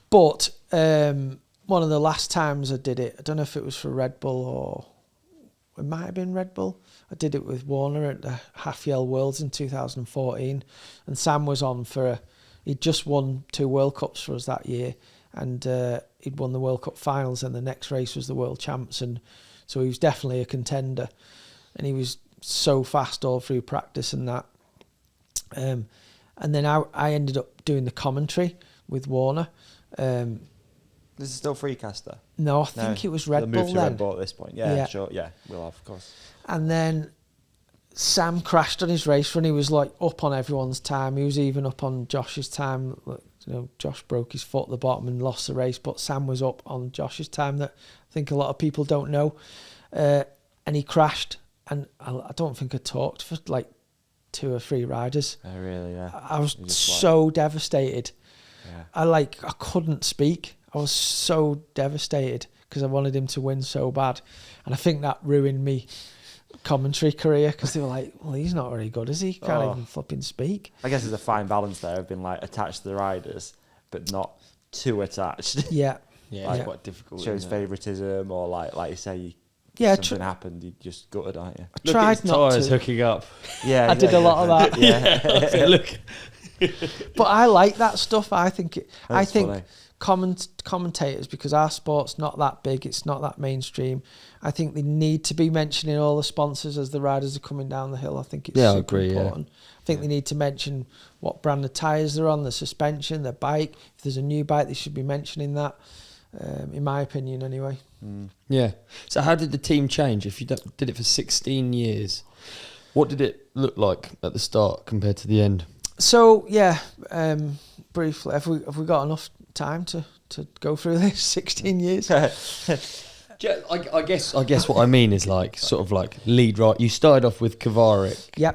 but one of the last times I did it, I don't know if it was for Red Bull or it might have been Red Bull. I did it with Warner at the Half Yell Worlds in 2014, and Sam was on he'd just won 2 World Cups for us that year, and he'd won the World Cup finals, and the next race was the World Champs, and so he was definitely a contender, and he was so fast all through practice and that. And then I ended up doing the commentary with Warner.
This is still Freecaster?
No, I think it was Red Bull then.
Red Bull at this point. Yeah, sure. Yeah, we'll have, of course.
And then Sam crashed on his race run. He was like up on everyone's time. He was even up on Josh's time. Josh broke his foot at the bottom and lost the race, but Sam was up on Josh's time that I think a lot of people don't know. And he crashed, and I don't think I talked for like 2 or 3 riders.
Oh, really? Yeah.
I was so devastated.
Yeah.
I couldn't speak. I was so devastated because I wanted him to win so bad. And I think that ruined me commentary career, because they were like, well, he's not very good, is he? Can't even flipping speak.
I guess there's a fine balance there of being like attached to the riders, but not too attached.
Yeah.
Yeah, it's quite difficult.
Shows favouritism, or like you say, something happened, you just gutted, aren't you?
I tried not
Tyres
to.
hooking up.
Yeah, I did a lot of that.
Yeah. Look.
But I like that stuff. I think
Funny.
Commentators, because our sport's not that big, it's not that mainstream, I think they need to be mentioning all the sponsors as the riders are coming down the hill. I think it's super important. I think they need to mention what brand of tyres they're on, the suspension, the bike. If there's a new bike, they should be mentioning that, in my opinion anyway.
Yeah. So how did the team change? If you did it for 16 years, what did it look like at the start compared to the end?
So yeah, briefly, have we got enough time to go through this 16 years?
I guess what I mean is like sort of like lead right. You started off with Kovarik.
Yeah.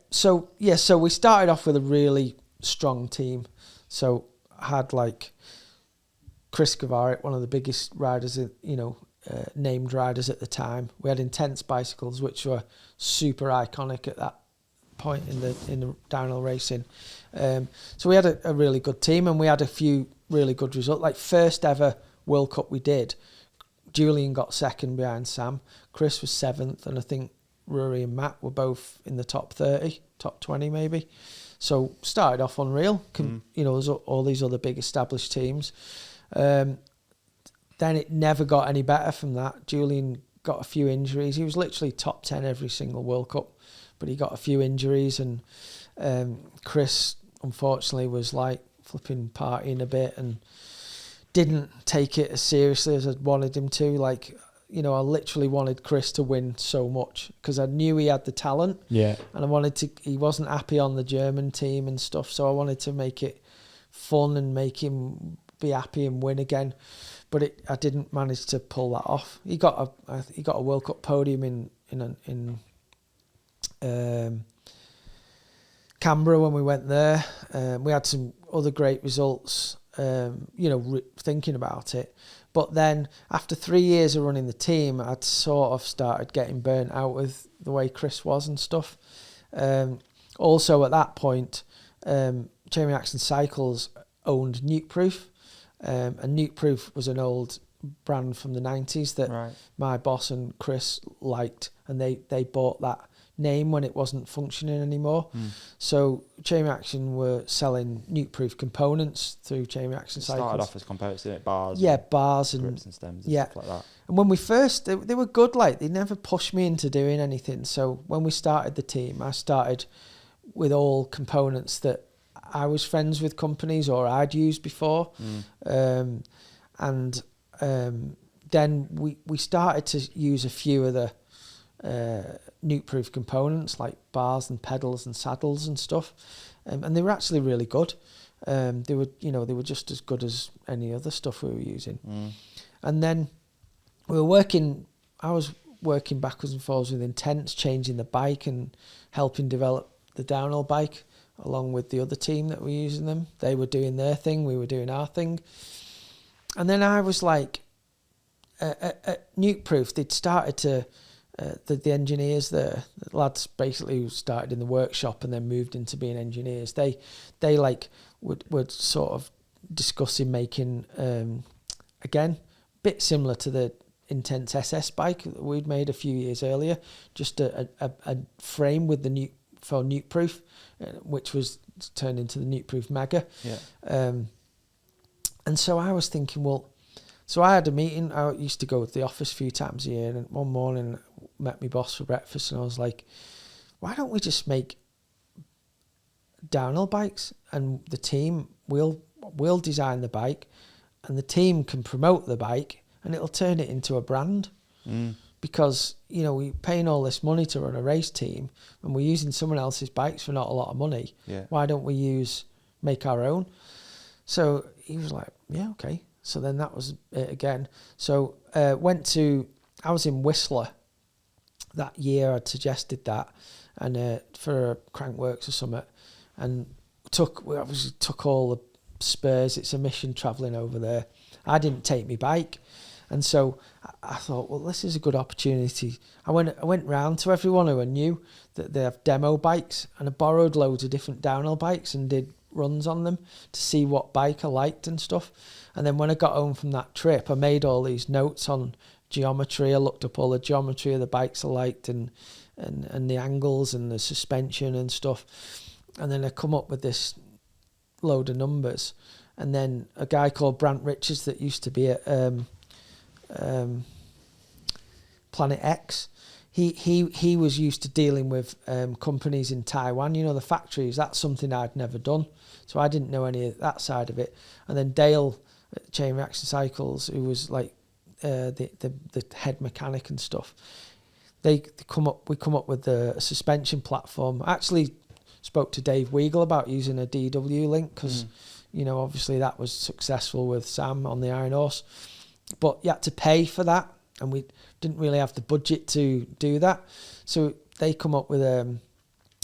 So we started off with a really strong team. So I had like Chris Kovarik, one of the biggest riders, named riders at the time. We had Intense Bicycles, which were super iconic at that point in the downhill racing. So we had a really good team, and we had a few really good results. Like first ever World Cup we did, Julian got second behind Sam, Chris was 7th, and I think Rory and Matt were both in the top 30, top 20 maybe. So started off unreal. There's all these other big established teams. Then it never got any better from that. Julian got a few injuries. He was literally top 10 every single World Cup, but he got a few injuries, and Chris unfortunately was like flipping partying a bit and didn't take it as seriously as I'd wanted him to. Like, I literally wanted Chris to win so much because I knew he had the talent. Yeah. And he wasn't happy on the German team and stuff, so I wanted to make it fun and make him be happy and win again. But I didn't manage to pull that off. He got a World Cup podium in Canberra when we went there. We had some other great results, thinking about it. But then after 3 years of running the team, I'd sort of started getting burnt out with the way Chris was and stuff. Also at that point, Chain Reaction Cycles owned Nukeproof. And Nukeproof was an old brand from the 90s that my boss and Chris liked, and they bought that name when it wasn't functioning anymore. So Chain Reaction were selling Nukeproof components through Chain Reaction Cycles.
Started off as components, didn't it? Bars.
Yeah, bars and
grips and stems and stuff like that.
And when we first, they were good. Like, they never pushed me into doing anything. So when we started the team, I started with all components that I was friends with companies or I'd used before. Then we started to use a few of the Nukeproof components like bars and pedals and saddles and stuff, and they were actually really good. They were just as good as any other stuff we were using. And then I was working backwards and forwards with Intense, changing the bike and helping develop the downhill bike along with the other team that were using them. They were doing their thing, we were doing our thing. And then I was like, at Nukeproof, they'd started to the engineers there, the lads basically who started in the workshop and then moved into being engineers, they like would sort of discussing making again, a bit similar to the Intense SS bike that we'd made a few years earlier, just a frame with the Nukeproof, which was turned into the Nukeproof Mega.
Yeah.
And so I was thinking, well, so I had a meeting. I used to go to the office a few times a year, and one morning I met my boss for breakfast, and I was like, why don't we just make downhill bikes, and the team will design the bike, and the team can promote the bike, and it'll turn it into a brand. Because, you know, we're paying all this money to run a race team, and we're using someone else's bikes for not a lot of money.
Yeah.
Why don't we make our own? So he was like, yeah, okay. So then that was it again. So I was in Whistler that year. I'd suggested that, and for Crankworks or something, and we obviously took all the spurs. It's a mission travelling over there. I didn't take my bike, and so I thought, well, this is a good opportunity. I went round to everyone who I knew that they have demo bikes, and I borrowed loads of different downhill bikes and did runs on them to see what bike I liked and stuff. And then when I got home from that trip, I made all these notes on geometry. I looked up all the geometry of the bikes I liked and the angles and the suspension and stuff. And then I come up with this load of numbers. And then a guy called Brant Richards that used to be at Planet X, he was used to dealing with companies in Taiwan, you know, the factories. That's something I'd never done, so I didn't know any of that side of it. And then Dale at Chain Reaction Cycles, who was like the head mechanic and stuff, we come up with the suspension platform. I actually spoke to Dave Weagle about using a DW link because you know, obviously that was successful with Sam on the Iron Horse, but you had to pay for that, and we didn't really have the budget to do that. So they come up with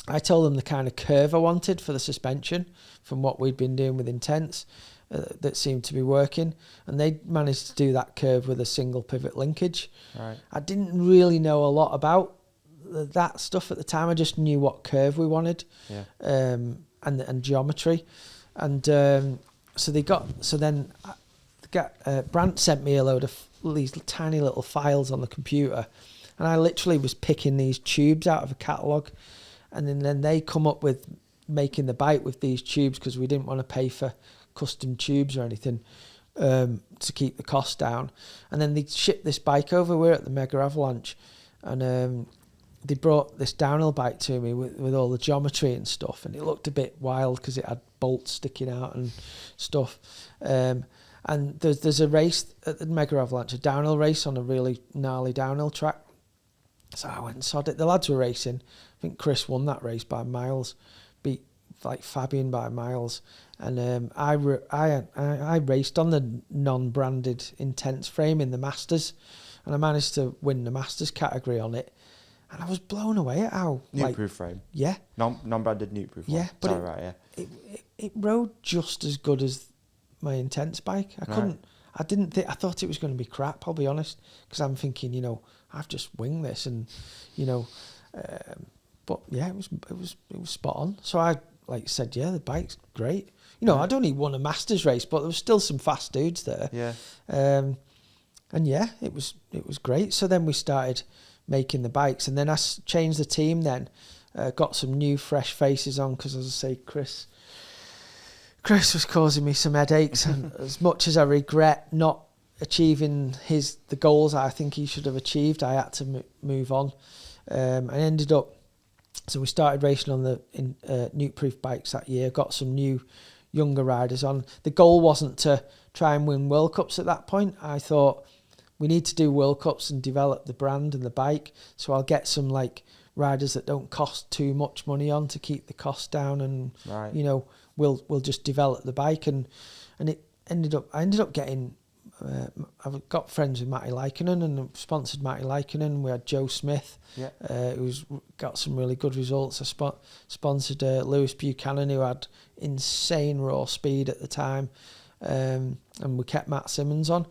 I told them the kind of curve I wanted for the suspension from what we'd been doing with Intense that seemed to be working, and they managed to do that curve with a single pivot linkage.
Right.
I didn't really know a lot about that stuff at the time. I just knew what curve we wanted, and geometry, and Brant sent me a load of these tiny little files on the computer, and I literally was picking these tubes out of a catalogue, and then they come up with making the bike with these tubes because we didn't want to pay for custom tubes or anything to keep the cost down. And then they shipped this bike over. We're at the Mega Avalanche, and they brought this downhill bike to me with all the geometry and stuff, and it looked a bit wild because it had bolts sticking out and stuff. And there's a race at the Mega Avalanche, a downhill race on a really gnarly downhill track. So I went and saw it. The lads were racing. I think Chris won that race by miles, beat like Fabian by miles. And I raced on the non-branded Intense frame in the Masters, and I managed to win the Masters category on it. And I was blown away at how
Nukeproof frame.
Yeah.
Non-branded Nukeproof.
Yeah, but it rode just as good as my Intense bike. I thought it was going to be crap, I'll be honest, because I'm thinking, you know, I've just winged this, and you know, but yeah, it was spot on. So I said, yeah, the bike's great. You know, I'd only won a Masters race, but there was still some fast dudes there.
Yeah.
And yeah, it was great. So then we started making the bikes, and then I changed the team. Then got some new fresh faces on because, as I say, Chris was causing me some headaches, and as much as I regret not achieving the goals I think he should have achieved, I had to move on. I ended up, so we started racing on the Nukeproof bikes that year, got some new younger riders on. The goal wasn't to try and win World Cups at that point. I thought we need to do World Cups and develop the brand and the bike, so I'll get some riders that don't cost too much money on to keep the cost down, and you know, we'll just develop the bike, and I ended up getting I've got friends with Matty Likkonen and sponsored Matty Likkonen. We had Joe Smith, who's got some really good results. I sponsored Lewis Buchanan, who had insane raw speed at the time, and we kept Matt Simmons on.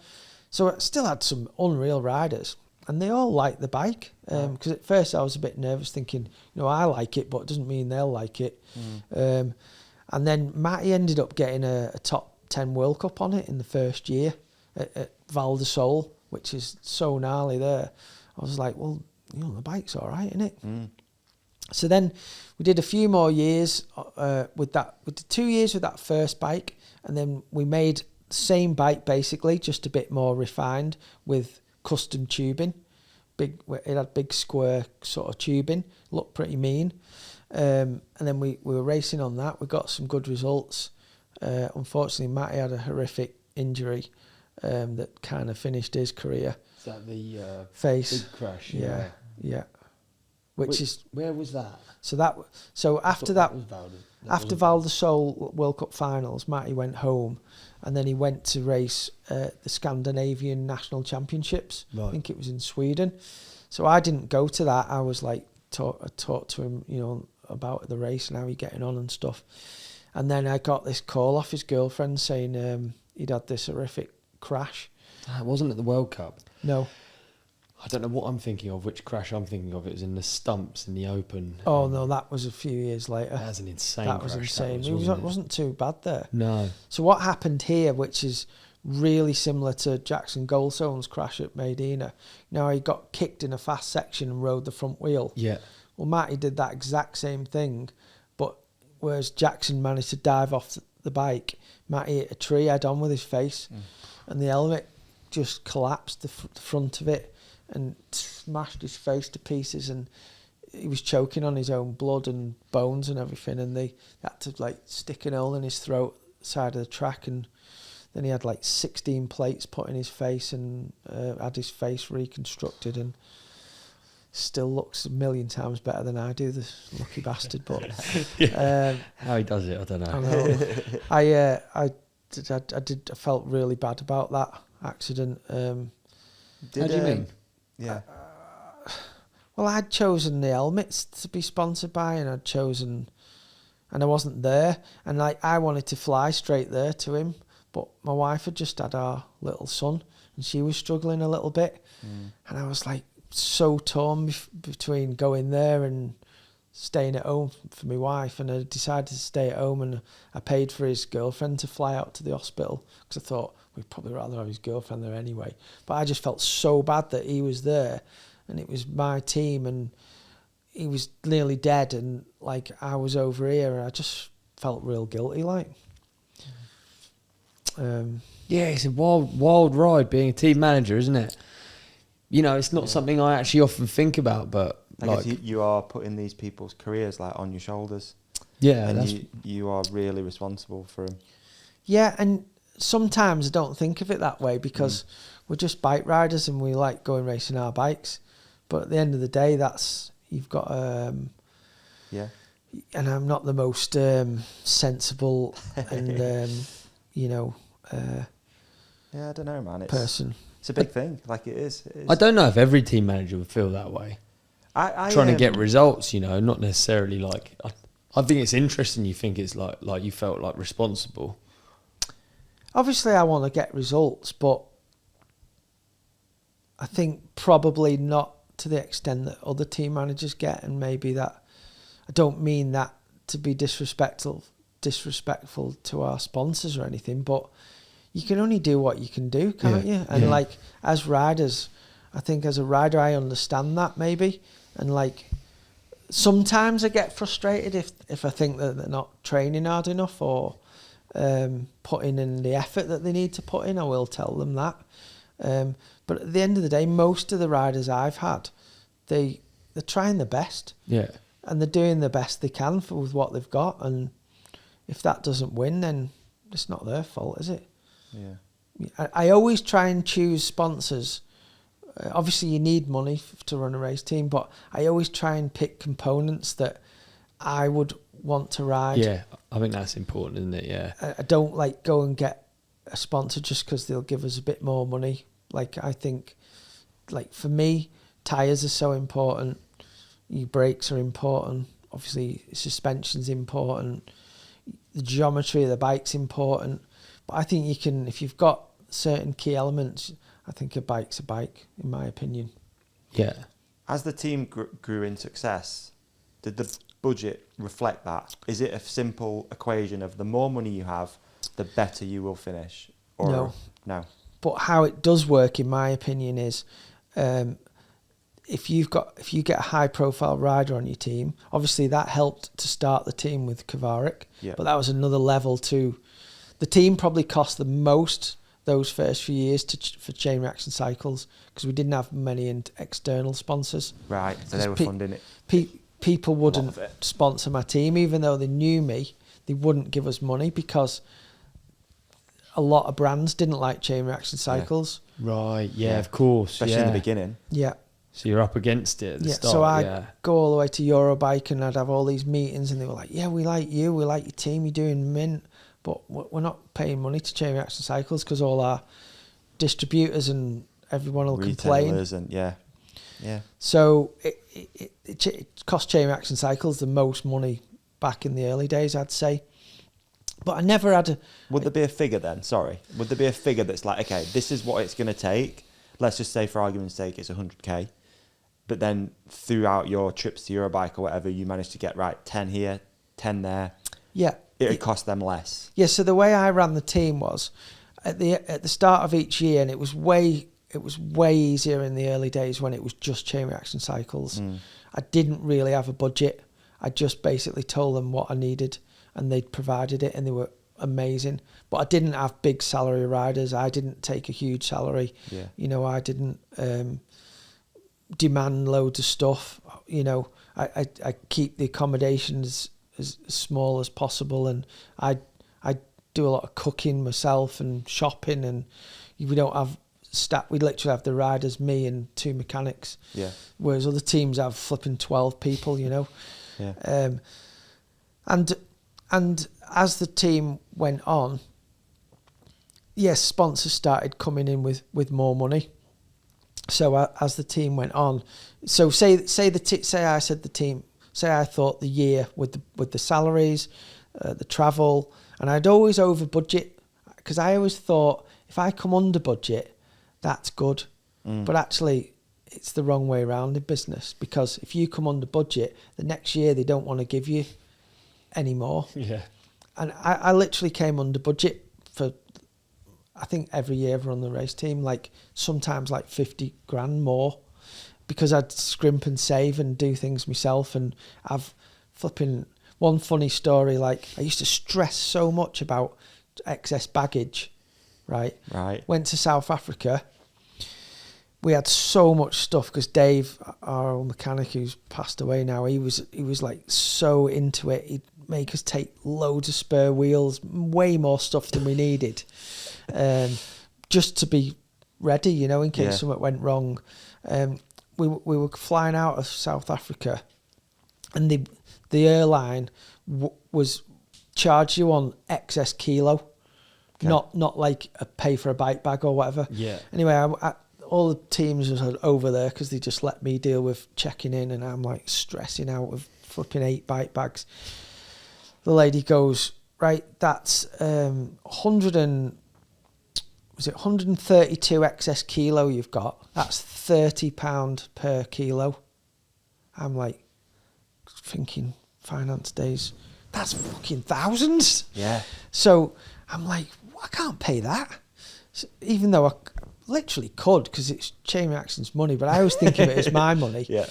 So I still had some unreal riders, and they all liked the bike. Because at first I was a bit nervous, thinking, you know, I like it, but it doesn't mean they'll like it. And then Matty ended up getting a top 10 World Cup on it in the first year at Val de Sol, which is so gnarly there. I was like, well, you know, the bike's all right, isn't it? So then we did a few more years with that. We did 2 years with that first bike, and then we made the same bike basically, just a bit more refined with custom tubing. It had big square sort of tubing, looked pretty mean. And then we were racing on that. We got some good results. Unfortunately, Matty had a horrific injury that kind of finished his career.
Is that the
face
big crash?
Yeah. Which is
where was that?
So after that
was
after Val di Sole World Cup finals, Matty went home, and then he went to race the Scandinavian National Championships.
Right.
I think it was in Sweden. So I didn't go to that. I was like, I talked to him, you know, about the race and how he's getting on and stuff. And then I got this call off his girlfriend saying he'd had this horrific crash.
It wasn't at the World Cup.
No.
I don't know what I'm thinking of, which crash I'm thinking of. It was in the stumps in the Open.
Oh, no, that was a few years later.
That's an insane
That
crash.
was insane.
It
wasn't too bad there.
No.
So what happened here, which is really similar to Jackson Goldstone's crash at Medina, now he got kicked in a fast section and rode the front wheel.
Yeah.
Well, Matty did that exact same thing, but whereas Jackson managed to dive off the bike, Matty hit a tree head on with his face, and the helmet just collapsed, the front of it, and smashed his face to pieces, and he was choking on his own blood and bones and everything, and they had to like stick an hole in his throat side of the track, and then he had like 16 plates put in his face and had his face reconstructed, and still looks a million times better than I do, this lucky bastard. But
how he does it, I don't know.
I felt really bad about that accident.
How do you mean?
Yeah.
Well, I'd chosen the helmets to be sponsored by, and I'd chosen, and I wasn't there, and like I wanted to fly straight there to him, but my wife had just had our little son, and she was struggling a little bit, and I was like so torn between going there and staying at home for my wife, and I decided to stay at home, and I paid for his girlfriend to fly out to the hospital because I thought we'd probably rather have his girlfriend there anyway. But I just felt so bad that he was there, and it was my team, and he was nearly dead, and like I was over here, and I just felt real guilty, like.
Yeah, it's a wild ride being a team manager, isn't it? You know, it's not something I actually often think about, but
I guess you are putting these people's careers like on your shoulders.
Yeah,
and you are really responsible for them.
Yeah, and sometimes I don't think of it that way because we're just bike riders and we like going racing our bikes. But at the end of the day, you've got
yeah.
And I'm not the most sensible and
yeah, I don't know, man.
Person.
It's a big thing, like it is.
I don't know if every team manager would feel that way. Trying to get results, you know, not necessarily like. I think it's interesting. You think it's like you felt like responsible.
Obviously, I want to get results, but I think probably not to the extent that other team managers get, and maybe that. I don't mean that to be disrespectful to our sponsors or anything, but you can only do what you can do, can't you? And like as riders, I think as a rider I understand that maybe, and like sometimes I get frustrated if I think that they're not training hard enough or putting in the effort that they need to put in. I will tell them that, but at the end of the day, most of the riders I've had, they're trying their best, and they're doing the best they can with what they've got, and if that doesn't win, then it's not their fault, is it? Yeah. I always try and choose sponsors. Obviously, you need money to run a race team, but I always try and pick components that I would want to ride.
Yeah, I think that's important, isn't it? Yeah.
I don't like go and get a sponsor just because they'll give us a bit more money. Like I think, like for me, tyres are so important. Your brakes are important. Obviously, suspension's important. The geometry of the bike's important. But I think you can, if you've got certain key elements, I think a bike's a bike, in my opinion.
Yeah.
As the team grew in success, did the budget reflect that? Is it a simple equation of the more money you have, the better you will finish? Or
No.
No.
But how it does work, in my opinion, is if you get a high profile rider on your team, obviously that helped to start the team with Kovarik, but that was another level to the team. Probably cost the most those first few years for Chain Reaction Cycles because we didn't have many external sponsors.
Right, so they were funding it.
People wouldn't sponsor my team, even though they knew me. They wouldn't give us money because a lot of brands didn't like Chain Reaction Cycles.
Right, of course.
Especially in the beginning.
Yeah.
So you're up against it at the start.
So I'd go all the way to Eurobike and I'd have all these meetings and they were like, yeah, we like you, we like your team, you're doing mint, but we're not paying money to Chain Reaction Cycles because all our distributors and everyone will complain.
And yeah.
So it cost Chain Reaction Cycles the most money back in the early days, I'd say. But I never had a...
Would there be a figure then? Sorry. Would there be a figure that's like, okay, this is what it's going to take. Let's just say, for argument's sake, it's 100k. But then throughout your trips to Eurobike or whatever, you managed to get, 10 here, 10 there.
Yeah.
It would cost them less.
Yeah, so the way I ran the team was, at the start of each year, and it was way easier in the early days when it was just Chain Reaction Cycles. I didn't really have a budget. I just basically told them what I needed and they'd provided it and they were amazing. But I didn't have big salary riders. I didn't take a huge salary.
Yeah.
You know, I didn't demand loads of stuff. You know, I keep the accommodations as small as possible, and I do a lot of cooking myself and shopping, and we don't have we literally have the riders, me and 2 mechanics.
Yeah. Whereas
other teams have flipping 12 people, you know.
Yeah.
And as the team went on, yes, sponsors started coming in with more money. So as the team went on, so say I said the team, say I thought the year with the salaries, the travel, and I'd always over budget because I always thought if I come under budget, that's good. But actually, it's the wrong way around in business because if you come under budget, the next year they don't want to give you any more.
Yeah.
And I literally came under budget for, I think every year I've run the race team, like sometimes like 50 grand more because I'd scrimp and save and do things myself. And I've flipping one funny story, like I used to stress so much about excess baggage, right? Went to South Africa. We had so much stuff because Dave, our old mechanic who's passed away now, he was like so into it. He'd make us take loads of spare wheels, way more stuff than we needed, just to be ready, you know, in case something went wrong. We were flying out of South Africa, and the airline was charge you on excess kilo, not like a pay for a bike bag or whatever.
Yeah.
Anyway, all the teams was over there because they just let me deal with checking in, and I'm like stressing out with flipping 8 bike bags. The lady goes, right, that's 132 excess kilo you've got. That's £30 per kilo. I'm like thinking finance days, that's fucking thousands.
Yeah.
So I'm like, I can't pay that. So even though I literally could because it's Chain Reaction's money, but I always think of it as my money.
Yeah.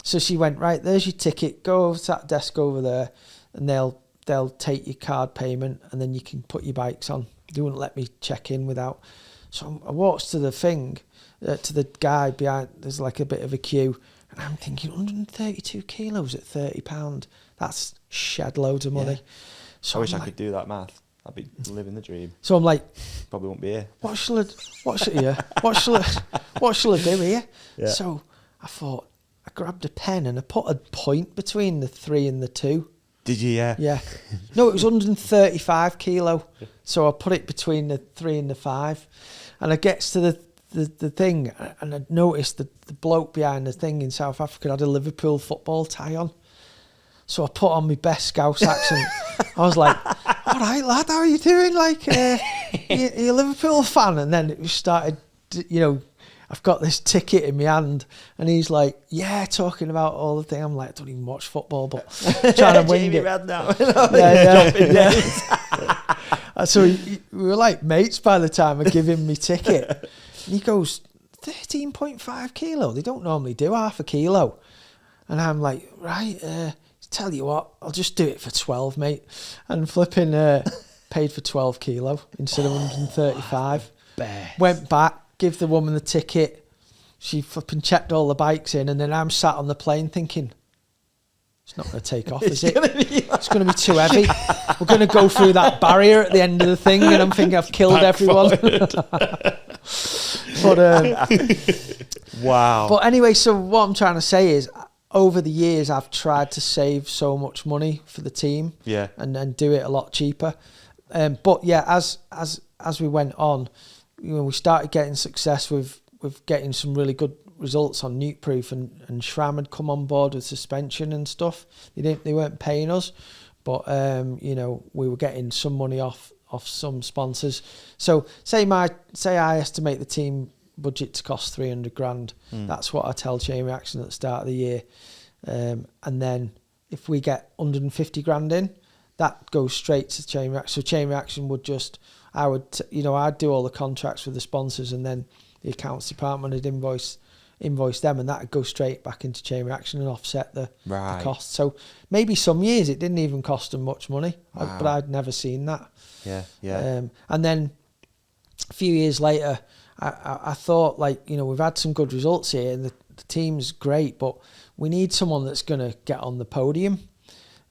So she went, right, there's your ticket, go over to that desk over there and they'll take your card payment and then you can put your bikes on. They wouldn't let me check in without. So I walked to the thing, to the guy behind, there's like a bit of a queue, and I'm thinking 132 kilos at £30, that's shed loads of money.
Yeah.
So
I wish I could do that math. I'd be living the dream.
So I'm like,
probably won't be here.
What shall I do here?
Yeah.
So I thought, I grabbed a pen and I put a point between the 3 and the 2.
Did you? Yeah.
Yeah. No, it was 135 kilo. So I put it between the 3 and the 5. And I gets to the thing, and I noticed the bloke behind the thing in South Africa had a Liverpool football tie on. So I put on my best Scouse accent. I was like, all right, lad, how are you doing? Like, you're a Liverpool fan? And then it started, you know, I've got this ticket in my hand, and he's like, yeah, talking about all the thing. I'm like, I don't even watch football, but trying to wing it.
Now.
So we were like mates by the time I give him my ticket. And he goes, 13.5 kilo. They don't normally do half a kilo. And I'm like, right, tell you what, I'll just do it for 12, mate. And flipping paid for 12 kilo instead of 135. Went back, give the woman the ticket. She flipping checked all the bikes in, and then I'm sat on the plane thinking, it's not going to take off, is it? It's going to be too heavy. We're going to go through that barrier at the end of the thing, and I'm thinking I've killed everyone. But
wow.
But anyway, so what I'm trying to say is, over the years, I've tried to save so much money for the team, and do it a lot cheaper. But yeah, as we went on, we started getting success with getting some really good results on Nukeproof, and Shram had come on board with suspension and stuff. They weren't paying us, but we were getting some money off some sponsors. So say I estimate the team budget to cost 300 grand. That's what I tell Chain Reaction at the start of the year. And then if we get 150 grand in, that goes straight to Chain Reaction. So Chain Reaction would I'd do all the contracts with the sponsors, and then the accounts department would invoice them, and that would go straight back into Chain Reaction and offset the cost. So maybe some years it didn't even cost them much money, but I'd never seen that. And then a few years later, I thought, we've had some good results here, and the team's great, but we need someone that's going to get on the podium.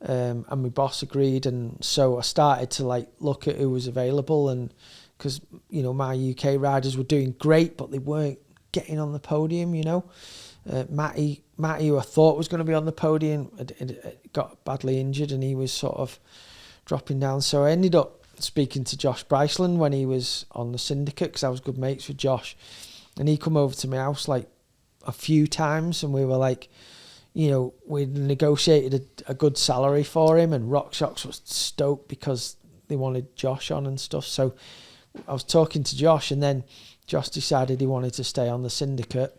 And my boss agreed, and so I started to look at who was available, and because my UK riders were doing great, but they weren't getting on the podium. Matty, who I thought was going to be on the podium, got badly injured, and he was sort of dropping down. So I ended up speaking to Josh Bryceland when he was on the syndicate, because I was good mates with Josh, and he come over to my house a few times, and we were we negotiated a good salary for him, and RockShox was stoked because they wanted Josh on and stuff. So I was talking to Josh, and then Josh decided he wanted to stay on the syndicate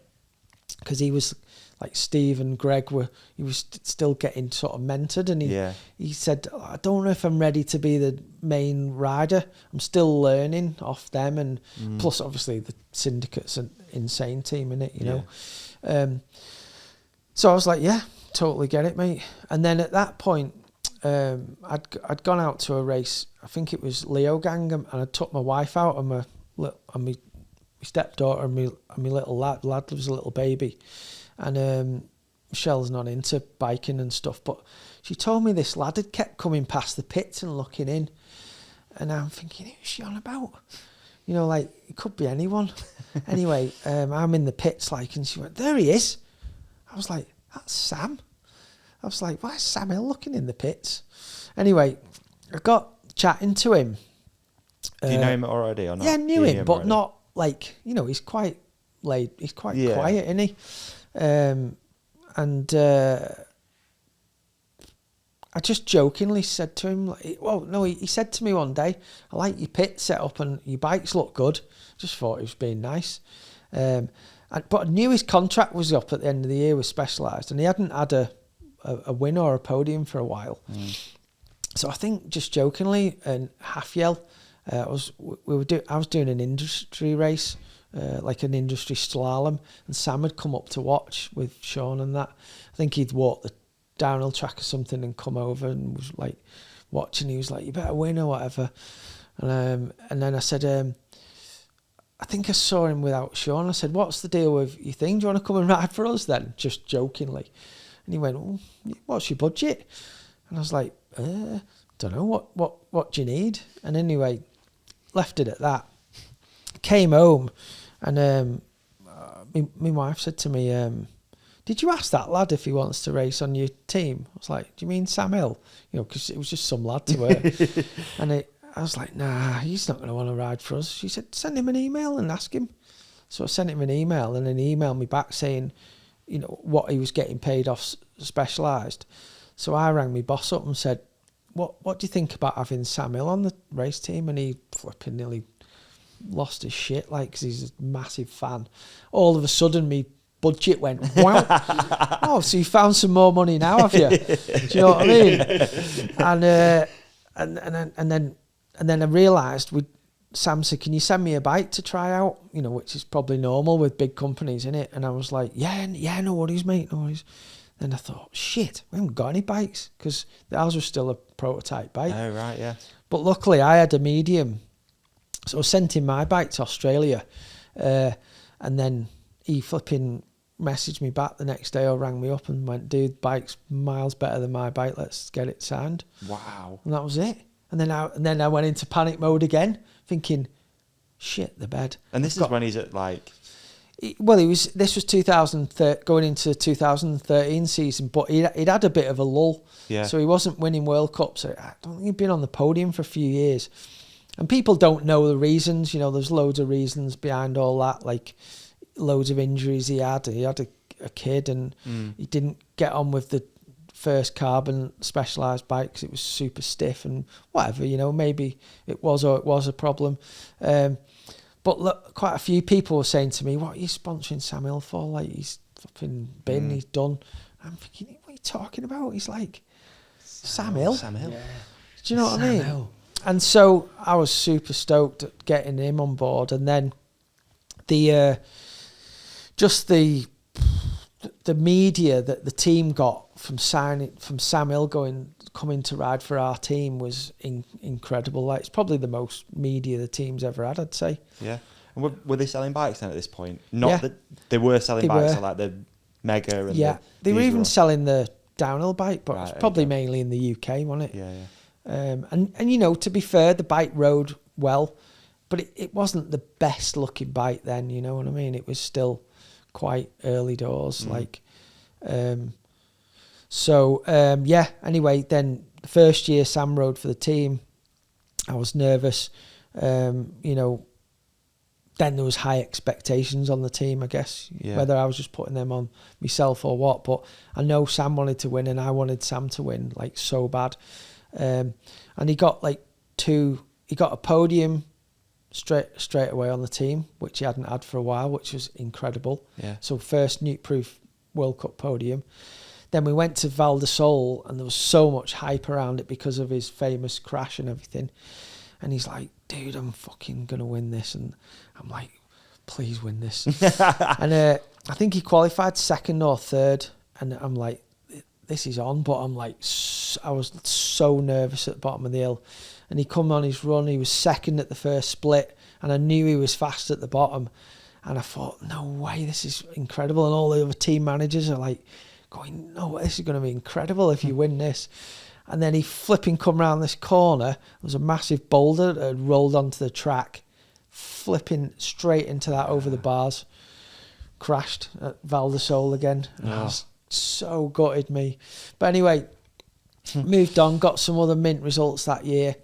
because he was Steve and Greg he was still getting sort of mentored, and he said, I don't know if I'm ready to be the main rider. I'm still learning off them, and plus obviously the syndicate's an insane team, innit, So I was like, yeah, totally get it, mate. And then at that point, I'd gone out to a race. I think it was Leo Gang, and I took my wife out, and my stepdaughter and my little lad was a little baby. And Michelle's not into biking and stuff, but she told me this lad had kept coming past the pits and looking in. And I'm thinking, who's she on about? It could be anyone. Anyway, I'm in the pits, and she went, there he is. I was like, that's Sam. I was like, why is Sam Hill looking in the pits? Anyway, I got chatting to him.
Do you know him already or not?
Yeah, I knew him, but not he's quite he's quite quiet, isn't he? I just jokingly said to him, he said to me one day, I like your pit set up and your bikes look good. Just thought he was being nice. But I knew his contract was up at the end of the year with Specialized, and he hadn't had a win or a podium for a while. So I think just jokingly, and Half-Yell, I was doing an industry race, an industry slalom, and Sam had come up to watch with Sean and that. I think he'd walked the downhill track or something and come over and was watching. He was like, you better win or whatever. And then I said, I think I saw him without Sean. I said, what's the deal with your thing? Do you want to come and ride for us then? Just jokingly. And he went, what's your budget? And I was like, don't know, what do you need? And anyway, left it at that. Came home, and my wife said to me, did you ask that lad if he wants to race on your team? I was like, do you mean Sam Hill? Because it was just some lad to her. And I was like, nah, he's not going to want to ride for us. She said, send him an email and ask him. So I sent him an email, and then he emailed me back saying, what he was getting paid off Specialized. So I rang my boss up and said, what do you think about having Sam Hill on the race team? And he flipping nearly lost his shit, because he's a massive fan. All of a sudden, me budget went, wow. Oh, so you found some more money now, have you? Do you know what I mean? And then then I realised Sam said, can you send me a bike to try out? You know, which is probably normal with big companies, innit? And I was like, yeah, no worries, mate, no worries. Then I thought, shit, we haven't got any bikes, because ours was still a prototype bike.
Oh, right, yeah.
But luckily I had a medium. So I sent him my bike to Australia. And then he flipping messaged me back the next day or rang me up and went, dude, bike's miles better than my bike, let's get it signed.
Wow.
And that was it. And then I went into panic mode again, thinking, shit, the bed.
And this is when he's at like...
This was 2013, going into 2013 season, but he'd had a bit of a lull.
Yeah.
So he wasn't winning World Cups. So I don't think he'd been on the podium for a few years. And people don't know the reasons. You know, there's loads of reasons behind all that, like loads of injuries he had. He had a kid, and he didn't get on with the first carbon specialised bike because it was super stiff and whatever, you know, maybe it was a problem. But look, quite a few people were saying to me, what are you sponsoring Sam Hill for? Like, he's fucking been, he's done. I'm thinking, what are you talking about? He's like, Sam Hill?
Sam Hill.
Yeah. Do you know what I mean?
Hill.
And so I was super stoked at getting him on board. And then the media that the team got from Sam Hill coming to ride for our team was incredible. Like, it's probably the most media the team's ever had, I'd say.
Yeah. And were they selling bikes then at this point? Not that they were selling bikes, so like the Mega and
they were even selling the downhill bike, but
right,
it's probably mainly in the UK, wasn't it?
Yeah.
And you know, to be fair, the bike rode well, but it wasn't the best looking bike then, you know what I mean? It was still quite early doors, anyway, then the first year Sam rode for the team, I was nervous. You know, then there was high expectations on the team, I guess, whether I was just putting them on myself or what, but I know Sam wanted to win and I wanted Sam to win, like, so bad. And he got a podium straight away on the team, which he hadn't had for a while, which was incredible.
Yeah.
So first Nukeproof World Cup podium. Then we went to Val di Sole, and there was so much hype around it because of his famous crash and everything. And he's like, dude, I'm fucking going to win this. And I'm like, please win this. And I think he qualified second or third. And I'm like, this is on. But I'm like, I was so nervous at the bottom of the hill. And he come on his run. He was second at the first split. And I knew he was fast at the bottom. And I thought, no way, this is incredible. And all the other team managers are like going, no, this is going to be incredible if you win this. And then he flipping come around this corner. There was a massive boulder that had rolled onto the track, flipping straight into that over the bars. Crashed at Val di Sole again. And I was so gutted, me. But anyway, moved on, got some other mint results that year.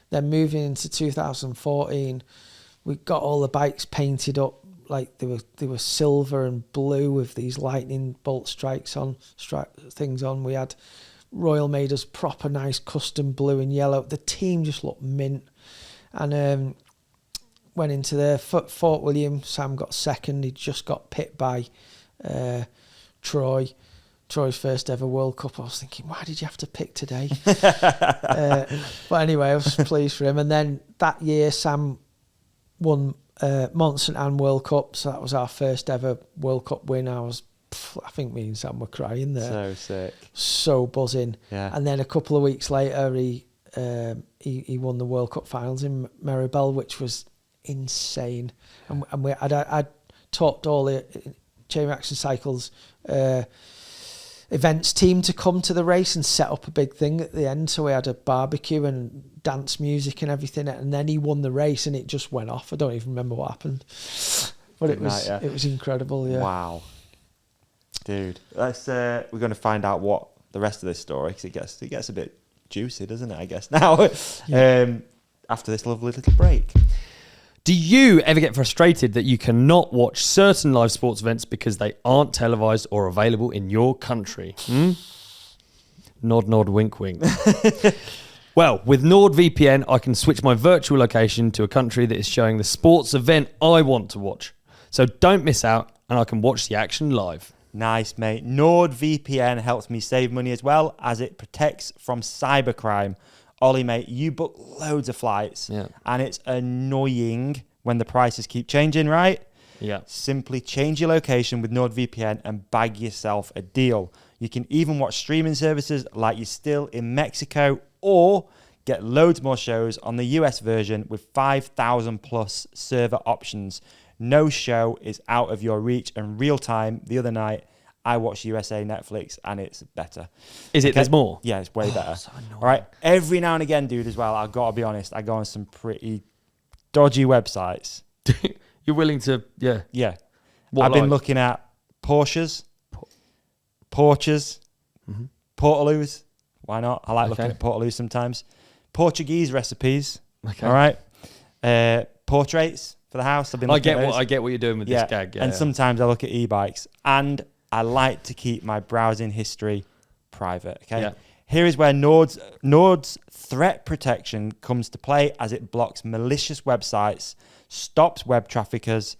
Then moving into 2014, we got all the bikes painted up like they were silver and blue with these lightning bolt things on. We had Royal made us proper nice custom blue and yellow. The team just looked mint. And went into there. Fort William, Sam got second. He just got pipped by Troy's first ever World Cup. I was thinking, why did you have to pick today? But anyway, I was pleased for him. And then that year, Sam won Monson and World Cup. So that was our first ever World Cup win. I think me and Sam were crying there.
So sick. So
buzzing.
Yeah.
And then a couple of weeks later, he won the World Cup finals in Maribel, which was insane. And I'd taught all the Chain Reaction Cycles events team to come to the race and set up a big thing at the end. So we had a barbecue and dance music and everything. And then he won the race and it just went off. I don't even remember what happened. But it was incredible, yeah.
Wow. Dude, we're going to find out what the rest of this story, because it gets a bit juicy, doesn't it, I guess, now, after this lovely little break.
Do you ever get frustrated that you cannot watch certain live sports events because they aren't televised or available in your country? Nod, nod, wink, wink. Well, with NORDVPN, I can switch my virtual location to a country that is showing the sports event I want to watch. So don't miss out, and I can watch the action live.
Nice, mate. NordVPN helps me save money as well as it protects from cybercrime. Ollie, mate, you book loads of flights, and it's annoying when the prices keep changing, right?
Yeah.
Simply change your location with NordVPN and bag yourself a deal. You can even watch streaming services like you're still in Mexico, or get loads more shows on the US version with 5,000 plus server options. No show is out of your reach, and real time. The other night, I watched USA Netflix, and it's better.
Is it? There's more?
Yeah, it's way better.
So
all right. Every now and again, dude, as well, I've got to be honest, I go on some pretty dodgy websites.
You're willing to, yeah.
Yeah.
What,
I've been looking at Porsches, Portaloos. Why not? I like looking at Portaloos sometimes. Portuguese recipes.
Okay.
All right. Portraits for the house.
I get what you're doing with this gag. Yeah,
and sometimes I look at e-bikes, and I like to keep my browsing history private. Okay.
Yeah.
Here is where Nord's threat protection comes to play, as it blocks malicious websites, stops web traffickers,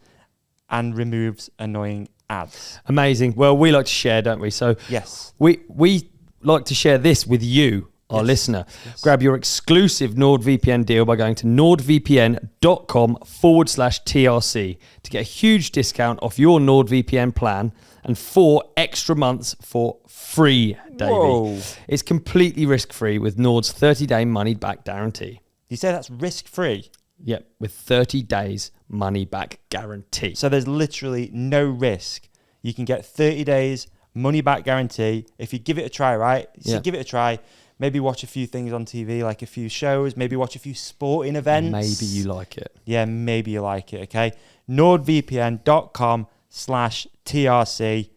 and removes annoying ads.
Amazing. Well, we like to share, don't we? So
yes,
we like to share this with you, our listener. Yes. Grab your exclusive NordVPN deal by going to nordvpn.com/TRC to get a huge discount off your NordVPN plan and 4 extra months for free, Davey.
Whoa.
It's completely risk-free with Nord's 30-day money-back guarantee.
You say that's risk-free?
Yep, with 30 days money-back guarantee.
So there's literally no risk. You can get 30 days money-back guarantee if you give it a try, right? So give it a try. Maybe watch a few things on TV, like a few shows. Maybe watch a few sporting events.
Maybe you like it.
Yeah, maybe you like it, okay? nordvpn.com/TRC.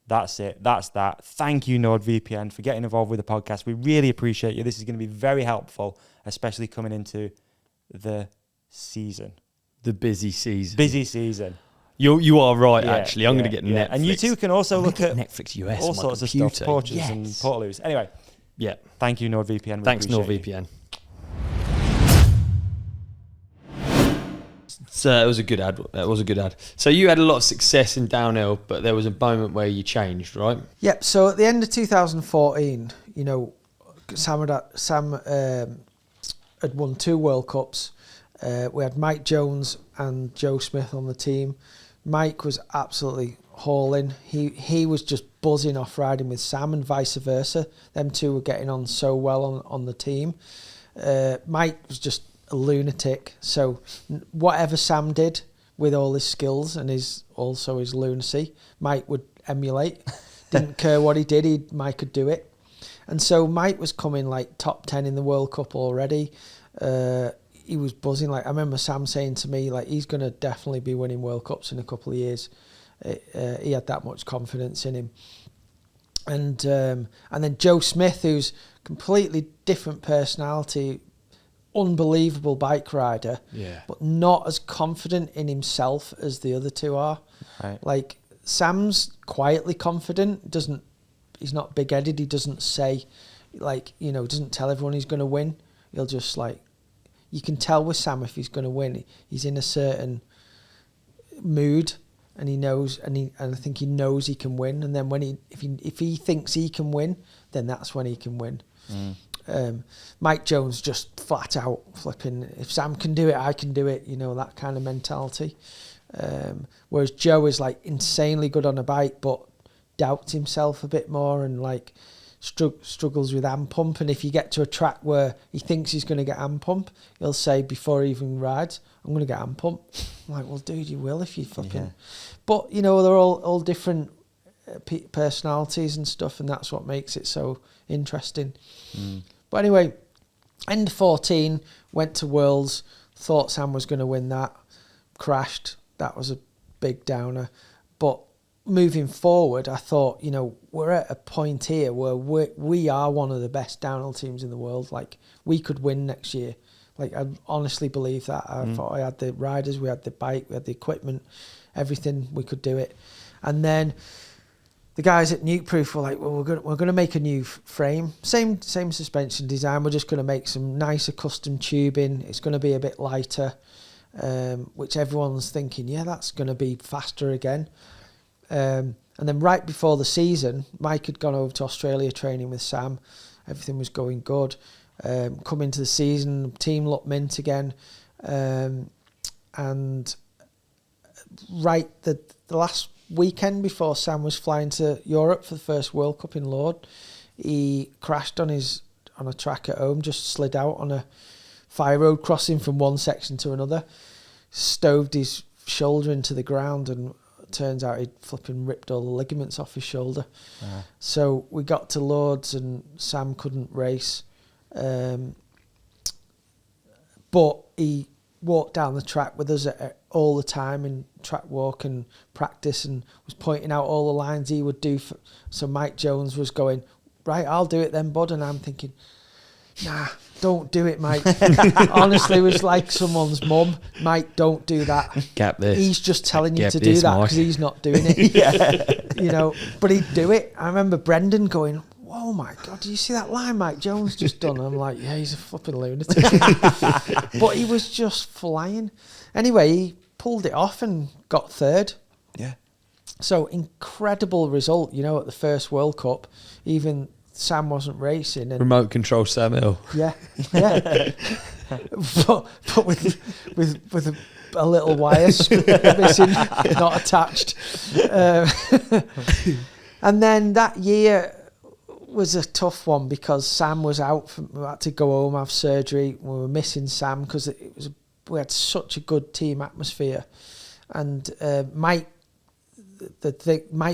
That's it. That's that. Thank you, NordVPN, for getting involved with the podcast. We really appreciate you. This is going to be very helpful, especially coming into the season.
The busy season.
Busy season.
You are right, actually. I'm going to get Netflix.
And you too can also look at
Netflix US,
all sorts of stuff, Porsches and Portaloos. Anyway.
Yeah.
Thank you, NordVPN.
Thanks, NordVPN. So it was a good ad. So you had a lot of success in downhill, but there was a moment where you changed, right?
Yep. So at the end of 2014, you know, Sam had won 2 World Cups. We had Mike Jones and Joe Smith on the team. Mike was absolutely hauling. He was just buzzing off riding with Sam, and vice versa. Them two were getting on so well on the team. Mike was just a lunatic. So whatever Sam did with all his skills and his lunacy, Mike would emulate. Didn't care what he did, Mike could do it. And so Mike was coming like top 10 in the World Cup already. He was buzzing. Like I remember Sam saying to me, like, he's going to definitely be winning World Cups in a couple of years. He had that much confidence in him. And then Joe Smith, who's completely different personality, unbelievable bike rider, but not as confident in himself as the other two are.
Right.
Like Sam's quietly confident, he's not big-headed, he doesn't say, like, you know, doesn't tell everyone he's going to win. He'll just like, you can tell with Sam if he's going to win. He's in a certain mood, and he knows, and I think he knows he can win. And then if he thinks he can win, then that's when he can win. Mike Jones just flat out flipping. If Sam can do it, I can do it. You know, that kind of mentality. Whereas Joe is like insanely good on a bike, but doubts himself a bit more and like struggles with hand pump. And if you get to a track where he thinks he's going to get hand pump, he'll say before he even rides, I'm going to get hand pump. I'm like, well, dude, you will if you fucking... Yeah. But, you know, they're all different personalities and stuff, and that's what makes it so interesting. But anyway, end 14, went to Worlds, thought Sam was going to win that, crashed. That was a big downer. But moving forward, I thought, you know, we're at a point here where we are one of the best downhill teams in the world. Like, we could win next year. Like, I honestly believe that. I thought I had the riders, we had the bike, we had the equipment, everything, we could do it. And then the guys at Nukeproof were like, well, we're going to make a new frame. Same suspension design. We're just going to make some nicer custom tubing. It's going to be a bit lighter, which everyone's thinking, yeah, that's going to be faster again. And then right before the season, Mike had gone over to Australia training with Sam. Everything was going good. Come into the season, team looked mint again, and right the last weekend before Sam was flying to Europe for the first World Cup in Lord, he crashed on a track at home, just slid out on a fire road crossing from one section to another, stoved his shoulder into the ground, and turns out he'd flipping ripped all the ligaments off his shoulder. So we got to Lords and Sam couldn't race, but he walked down the track with us all the time in track walk and practice, and was pointing out all the lines he would do. So Mike Jones was going, right, I'll do it then, bud. And I'm thinking, nah, don't do it, Mike. Honestly, it was like someone's mum. Mike, don't do that.
Gap this.
He's just telling you to do that because he's not doing it. You know, but he'd do it. I remember Brendan going, oh my God, do you see that line Mike Jones just done? I'm like, yeah, he's a flipping lunatic. But he was just flying. Anyway, he pulled it off and got third.
Yeah.
So incredible result, you know, at the first World Cup. Even Sam wasn't racing. And
remote control Sam Hill.
Yeah. but with a little wire missing, not attached. And then that year was a tough one because Sam was out. We had to go home, have surgery. We were missing Sam because we had such a good team atmosphere, and Mike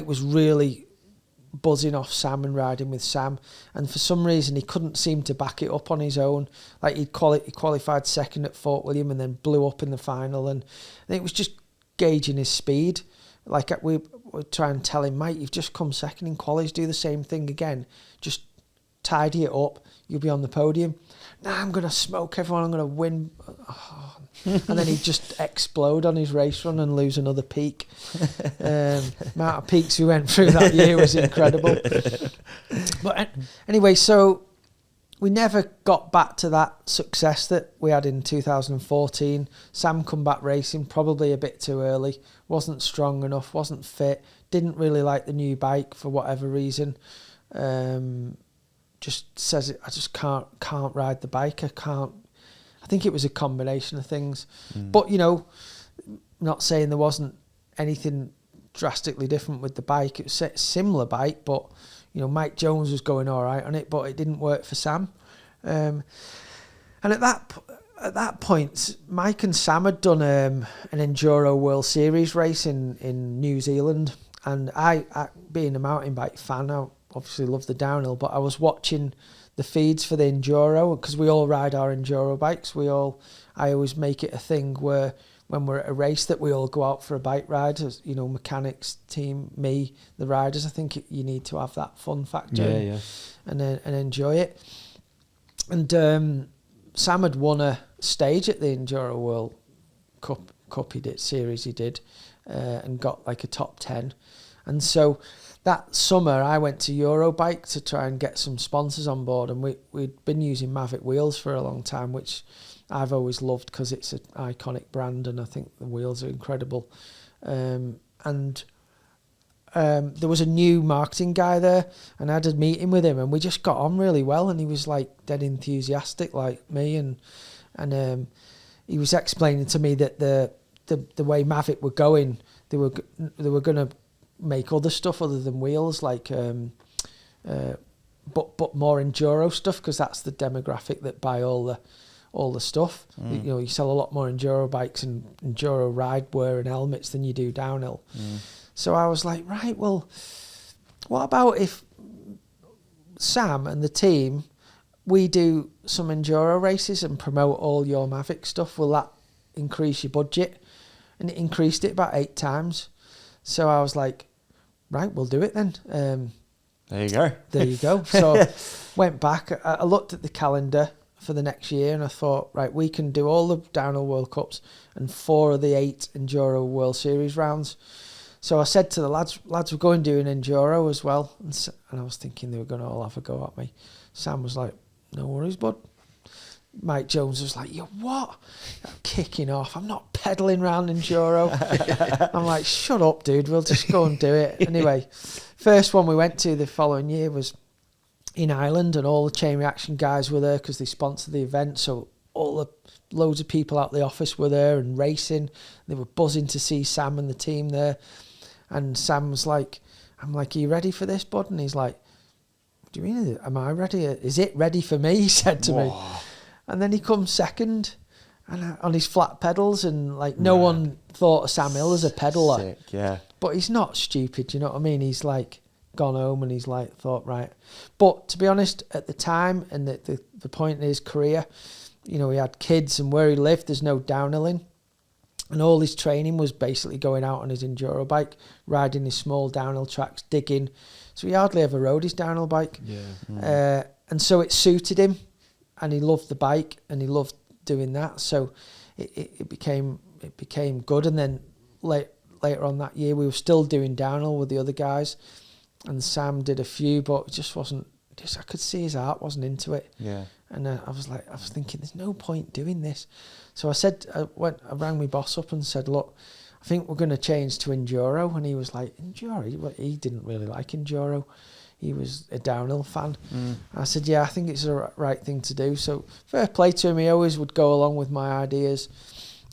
was really buzzing off Sam and riding with Sam, and for some reason he couldn't seem to back it up on his own. Like he qualified second at Fort William and then blew up in the final, and it was just gauging his speed. Like we try and tell him, Mike, you've just come second in qualies, do the same thing again, just tidy it up, you'll be on the podium. Nah, I'm going to smoke everyone, I'm going to win. Oh. And then he'd just explode on his race run and lose another peak. Amount of peaks we went through that year was incredible. But anyway, so we never got back to that success that we had in 2014. Sam come back racing probably a bit too early, wasn't strong enough, wasn't fit, didn't really like the new bike for whatever reason. Just says I just can't ride the bike. I think it was a combination of things. But, you know, not saying there wasn't anything drastically different with the bike. It was a similar bike, but, you know, Mike Jones was going all right on it, but it didn't work for Sam. And at that point, Mike and Sam had done an Enduro World Series race in New Zealand. And I, being a mountain bike fan, I obviously love the downhill, but I was watching the feeds for the Enduro because we all ride our Enduro bikes. I always make it a thing where when we're at a race that we all go out for a bike ride, as you know, mechanics, team, me, the riders. I think you need to have that fun factor and enjoy it. And Sam had won a stage at the Enduro World Cup series he did, and got like a top 10. And so that summer I went to Eurobike to try and get some sponsors on board, and we'd been using Mavic wheels for a long time, which I've always loved because it's an iconic brand and I think the wheels are incredible. And there was a new marketing guy there, and I had a meeting with him, and we just got on really well, and he was like dead enthusiastic like me, and he was explaining to me that the way Mavic were going, they were going to make other stuff other than wheels, like but more enduro stuff, because that's the demographic that buy all the stuff. You know, you sell a lot more enduro bikes and enduro ride wear and helmets than you do downhill. So I was like, right, well, what about if Sam and the team, we do some enduro races and promote all your Mavic stuff? Will that increase your budget? And it increased it about 8 times. So I was like, right, we'll do it then. There you go. So went back. I looked at the calendar for the next year and I thought, right, we can do all the downhill World Cups and 4 of the 8 Enduro World Series rounds. So I said to the lads, we're going to do an Enduro as well. And I was thinking they were going to all have a go at me. Sam was like, no worries, bud. Mike Jones was like, you what? I'm kicking off. I'm not pedalling around Enduro. I'm like, shut up, dude. We'll just go and do it. Anyway, first one we went to the following year was in Ireland, and all the Chain Reaction guys were there because they sponsored the event. So loads of people out the office were there and racing. They were buzzing to see Sam and the team there. And Sam was like, I'm like, are you ready for this, bud? And he's like, what do you mean, am I ready? Is it ready for me? He said to me. And then he comes second and on his flat pedals, and like no one thought of Sam Hill as a pedaler.
Sick, yeah.
But he's not stupid, you know what I mean? He's like gone home and he's like thought, right. But to be honest, at the time and the point in his career, you know, he had kids, and where he lived, there's no downhilling. And all his training was basically going out on his enduro bike, riding his small downhill tracks, digging. So he hardly ever rode his downhill bike. Yeah. And so it suited him, and he loved the bike, and he loved doing that. So it became good. And then later on that year, we were still doing downhill with the other guys, and Sam did a few, but it just wasn't. I could see his heart wasn't into it. Yeah. And I was thinking, there's no point doing this. So I rang my boss up and said, look, I think we're going to change to enduro. And he was like, enduro? He didn't really like enduro. He was a downhill fan. I said, yeah, I think it's the right thing to do. So fair play to him. He always would go along with my ideas.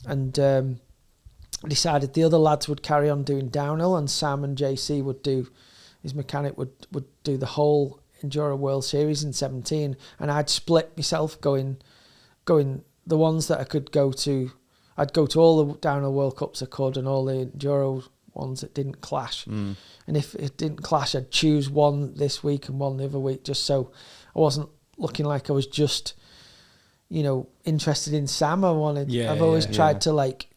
And I decided the other lads would carry on doing downhill, and Sam and JC would do, his mechanic would do the whole Enduro World Series in 17, and I'd split myself going the ones that I could go to. I'd go to all the downhill World Cups I could, and all the Enduro ones that didn't clash. And if it didn't clash, I'd choose one this week and one the other week, just so I wasn't looking like I was just, you know, interested in Sam. I've always tried to like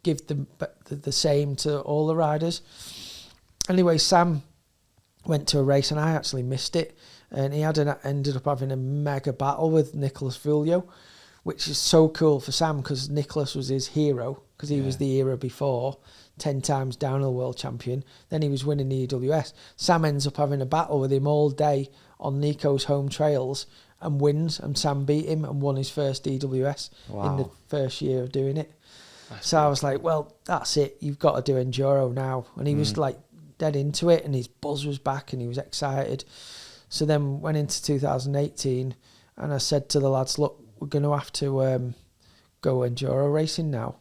give the same to all the riders. Anyway, Sam went to a race and I actually missed it, and he ended up having a mega battle with Nicholas Vulio, which is so cool for Sam because Nicholas was his hero, because he was the era before, 10 times downhill world champion. Then he was winning the EWS. Sam ends up having a battle with him all day on Nico's home trails and wins, and Sam beat him and won his first EWS in the first year of doing it. So I was like, well, that's it, you've got to do enduro now. And he was like dead into it, and his buzz was back and he was excited. So then went into 2018, and I said to the lads, look, we're going to have to go enduro racing now.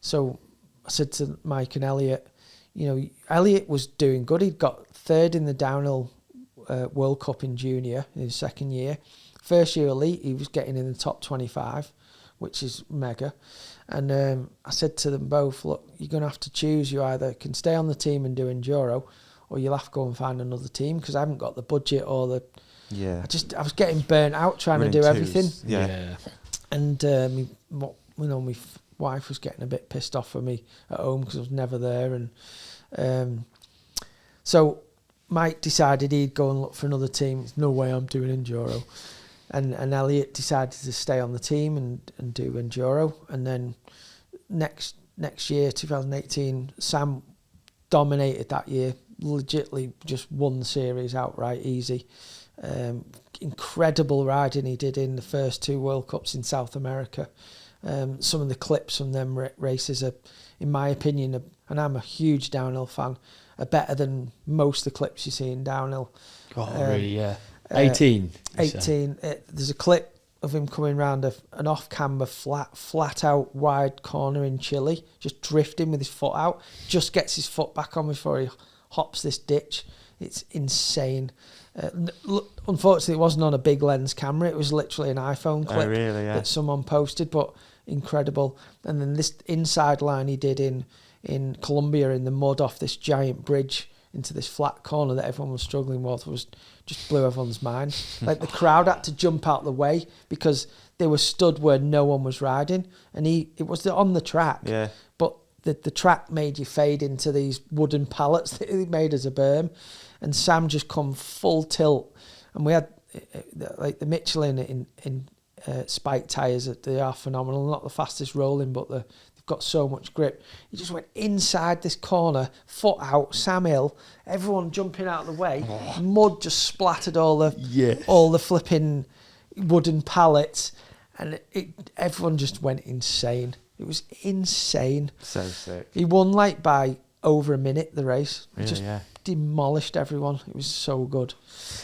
So I said to Mike and Elliot, you know, Elliot was doing good. He'd got third in the downhill World Cup in junior in his second year. First year elite, he was getting in the top 25, which is mega. And I said to them both, look, you're going to have to choose. You either can stay on the team and do enduro, or you'll have to go and find another team, because I haven't got the budget or the... Yeah. I was getting burnt out trying to do everything. Yeah. And my wife was getting a bit pissed off with me at home because I was never there. And so Mike decided he'd go and look for another team. There's no way I'm doing enduro. And Elliot decided to stay on the team and do enduro. And then next year, 2018, Sam dominated that year, legitimately just won the series outright easy. Incredible riding he did in the first two World Cups in South America. Some of the clips from them races are, in my opinion, and I'm a huge downhill fan, are better than most of the clips you see in downhill.
Really, yeah. 18.
There's a clip of him coming round an off-camber flat out wide corner in Chile, just drifting with his foot out, just gets his foot back on before he hops this ditch. It's insane. Unfortunately, it wasn't on a big lens camera. It was literally an iPhone clip that someone posted, but incredible. And then this inside line he did in Colombia in the mud off this giant bridge into this flat corner that everyone was struggling with was just blew everyone's mind. Like the crowd had to jump out the way because they were stood where no one was riding, and it was on the track. Yeah. But the track made you fade into these wooden pallets that he made as a berm, and Sam just come full tilt, and we had like the Michelin in spike tyres. They are phenomenal. Not the fastest rolling, but they've got so much grip. He just went inside this corner, foot out, Sam Hill, everyone jumping out of the way. Mud just splattered all the flipping wooden pallets, and everyone just went insane. It was insane.
So sick.
He won like by over a minute, the race.
Really,
Just
yeah.
demolished everyone. It was so good.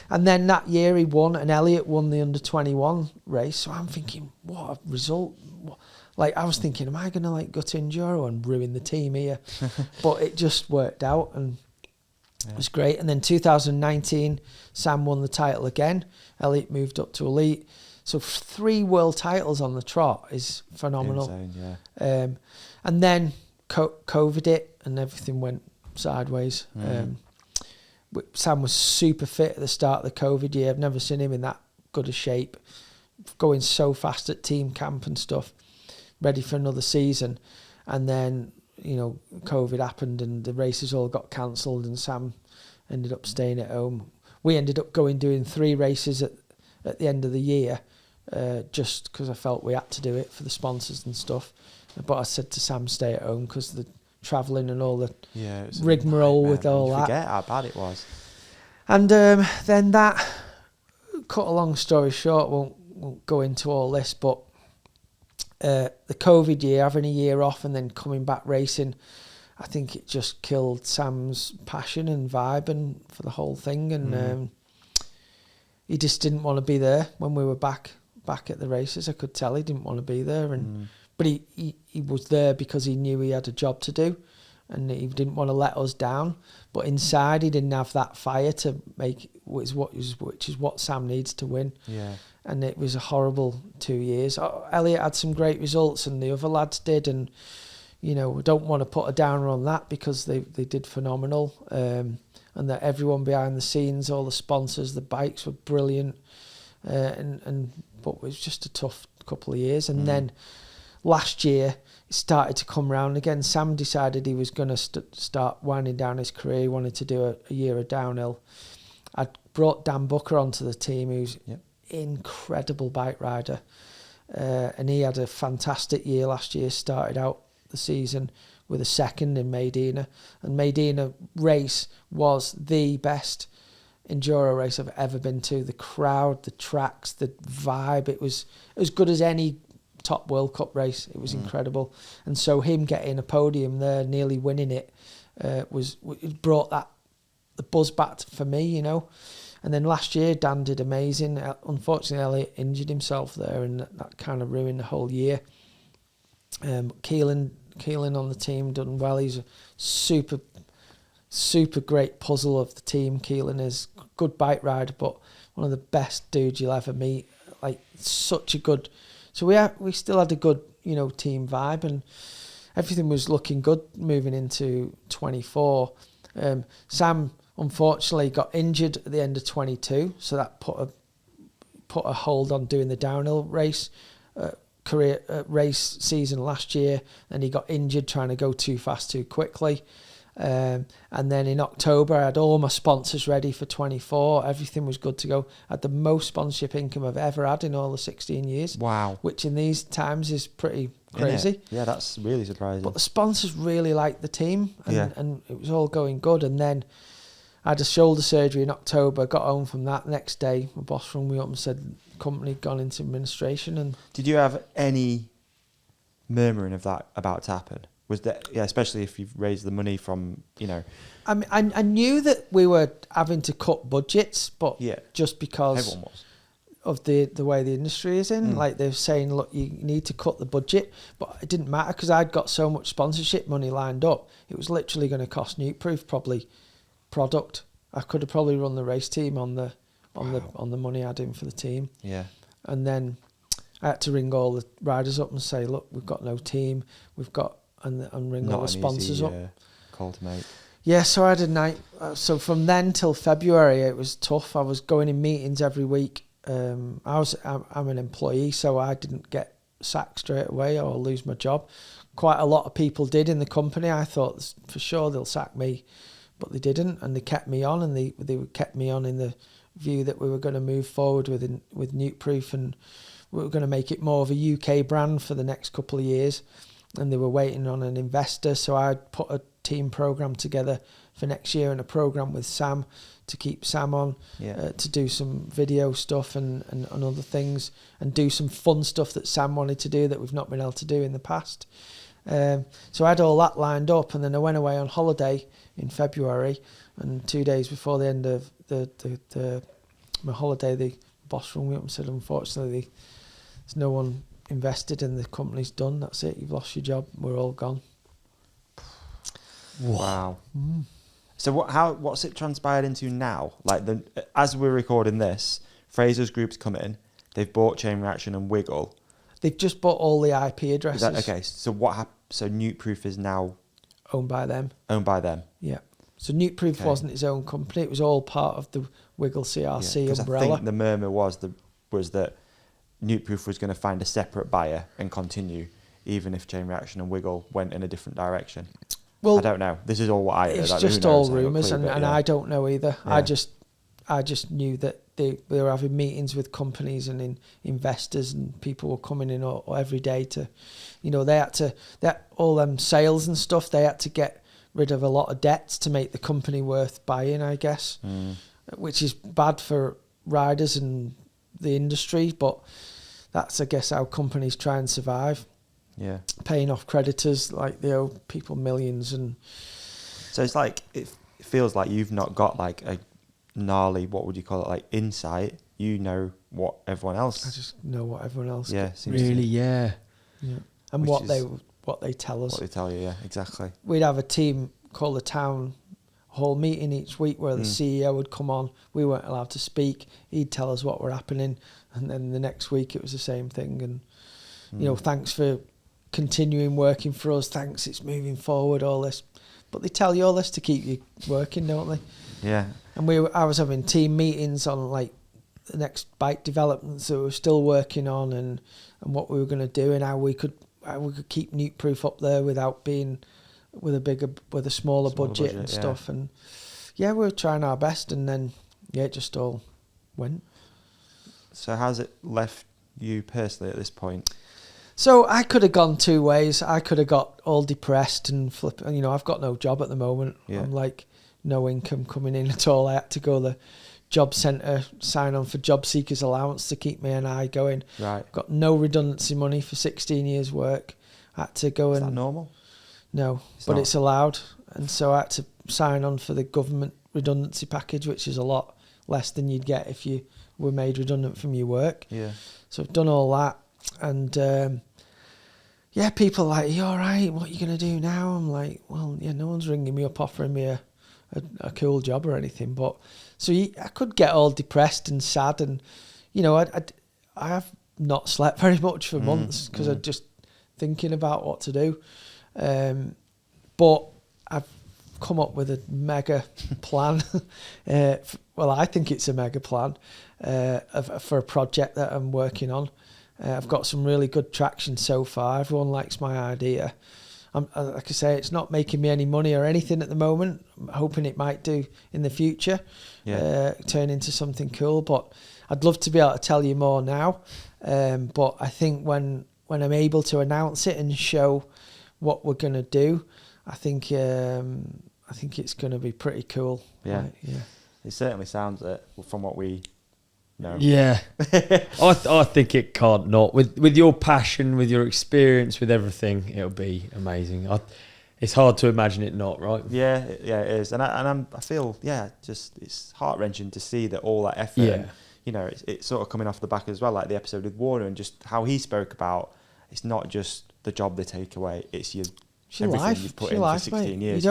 And then that year he won, and Elliot won the under-21 race. So I'm thinking, what a result. Like, I was thinking, am I going to like go to enduro and ruin the team here? But it just worked out, and it was great. And then 2019, Sam won the title again. Elliot moved up to elite. So 3 world titles on the trot is phenomenal.
Insane, yeah.
And then COVID hit and everything went sideways. Sam was super fit at the start of the COVID year. I've never seen him in that good a shape, going so fast at team camp and stuff, ready for another season. And then, you know, COVID happened and the races all got cancelled and Sam ended up staying at home. We ended up doing 3 races at the end of the year, just because I felt we had to do it for the sponsors and stuff. But I said to Sam, stay at home because the travelling and all the rigmarole with all that.
Forget how bad it was.
And then that, cut a long story short, won't go into all this, but the COVID year, having a year off and then coming back racing, I think it just killed Sam's passion and vibe and for the whole thing. And he just didn't want to be there when we were back at the races. I could tell he didn't want to be there, and but he was there because he knew he had a job to do, and he didn't want to let us down. But inside, he didn't have that fire to make which is what Sam needs to win.
Yeah.
And it was a horrible 2 years. Elliot had some great results, and the other lads did, and you know, we don't want to put a downer on that because they did phenomenal. And that everyone behind the scenes, all the sponsors, the bikes were brilliant. But it was just a tough couple of years. And then last year, it started to come round again. Sam decided he was going to start winding down his career. He wanted to do a year of downhill. I brought Dan Booker onto the team, who's incredible bike rider. And he had a fantastic year last year, started out the season with a second in Medina. And Medina race was the best enduro race I've ever been to. The crowd, the tracks, the vibe, it was as good as any top World Cup race. It was incredible. And so him getting a podium there, nearly winning it, it brought the buzz back for me, you know. And then last year, Dan did amazing. Unfortunately, Elliot injured himself there, and that kind of ruined the whole year. Keelan on the team done well. He's a super great puzzle of the team. Keelan is a good bike rider, but one of the best dudes you'll ever meet. Like, such a good. So we still had a good, you know, team vibe, and everything was looking good moving into 24. Sam unfortunately got injured at the end of 22, so that put a hold on doing the downhill race race season last year. And he got injured trying to go too fast too quickly. And then in October, I had all my sponsors ready for 24. Everything was good to go. I had the most sponsorship income I've ever had in all the 16 years.
Wow.
Which in these times is pretty crazy.
Yeah, that's really surprising.
But the sponsors really liked the team, and it was all going good. And then I had a shoulder surgery in October, got home from that. Next day, my boss rang me up and said the company had gone into administration. And
did you have any murmuring of that about to happen? Was that, especially if you've raised the money from, you know...
I mean, I knew that we were having to cut budgets, but just because
everyone was.
Of the way the industry is in, like they're saying, look, you need to cut the budget, but it didn't matter because I'd got so much sponsorship money lined up. It was literally going to cost Nukeproof probably product. I could have probably run the race team on the money I had in for the team. Yeah. And then I had to ring all the riders up and say, look, we've got no team, we've got... And ring all the sponsors up.
Call to make.
Yeah, so I had a night. So from then till February, it was tough. I was going in meetings every week. I'm an employee, so I didn't get sacked straight away or lose my job. Quite a lot of people did in the company. I thought for sure they'll sack me, but they didn't, and they kept me on, and they kept me on in the view that we were going to move forward with Nukeproof, and we were going to make it more of a UK brand for the next couple of years. And they were waiting on an investor, so I put a team program together for next year and a program with Sam to keep Sam on, to do some video stuff and other things, and do some fun stuff that Sam wanted to do that we've not been able to do in the past. So I had all that lined up, and then I went away on holiday in February, and 2 days before the end of my holiday, the boss rang me up and said, unfortunately, there's no one invested and the company's done. That's it. You've lost your job. We're all gone.
Wow. So what's it transpired into now? Like as we're recording this, Fraser's Group's come in. They've bought Chain Reaction and Wiggle.
They've just bought all the IP addresses.
Okay. So what happened? So Nukeproof is now
owned by them.
Owned by them.
Yeah. So Nukeproof wasn't his own company. It was all part of the Wiggle CRC umbrella.
I think the murmur was that Nukeproof was going to find a separate buyer and continue, even if Chain Reaction and Wiggle went in a different direction.
Well,
I don't know. This is all what I heard.
It's just all rumours, and I don't know either.
Yeah.
I just knew that they were having meetings with companies and investors, and people were coming in every day to, they had to, all them sales and stuff, they had to get rid of a lot of debts to make the company worth buying, I guess, which is bad for riders and the industry, but that's, I guess, how companies try and survive.
Yeah. Paying
off creditors, like they owe people millions. And
so it's like, it feels like you've not got like a gnarly, what would you call it, like insight. You know what everyone else.
I just know what everyone else.
Yeah,
really, yeah.
And what they tell us.
What they tell you, yeah, exactly.
We'd have a team called the town hall meeting each week where the CEO would come on. We weren't allowed to speak. He'd tell us what were happening, and then the next week it was the same thing. And thanks for continuing working for us. Thanks, it's moving forward. All this, but they tell you all this to keep you working, don't they?
Yeah.
And I was having team meetings on like the next bike developments that we were still working on, and what we were going to do, and how we could keep Nukeproof up there without being with a smaller budget and stuff. And we were trying our best, and then it just all went.
So how's it left you personally at this point?
So I could have gone two ways. I could have got all depressed and flip. I've got no job at the moment. Yeah. I'm like no income coming in at all. I had to go to the job centre, sign on for job seekers allowance to keep me and I going.
Right.
Got no redundancy money for 16 years work. I had to go. Is
that normal?
No, but it's allowed. And so I had to sign on for the government redundancy package, which is a lot less than you'd get if you were made redundant from your work.
Yeah. So
I've done all that. And people are like, you all right? What are you going to do now? I'm like, well, no one's ringing me up offering me a cool job or anything. But so I could get all depressed and sad, and I have not slept very much for months because I'm just thinking about what to do. But I've come up with a mega plan. Well, I think it's a mega plan for a project that I'm working on. I've got some really good traction so far. Everyone likes my idea. Like I say, it's not making me any money or anything at the moment. I'm hoping it might do in the future, turn into something cool. But I'd love to be able to tell you more now. But I think when I'm able to announce it and show what we're going to do, I think it's going to be pretty cool.
Yeah,
right? Yeah.
It certainly sounds it from what we know.
Yeah, I think it can't not with your passion, with your experience, with everything. It'll be amazing. It's hard to imagine it not, right?
Yeah, it is, and I feel just it's heart wrenching to see that all that effort.
Yeah.
And, it's sort of coming off the back as well, like the episode with Warner and just how he spoke about. It's not just the job they take away; it's everything
life.
you've put in for 16 years.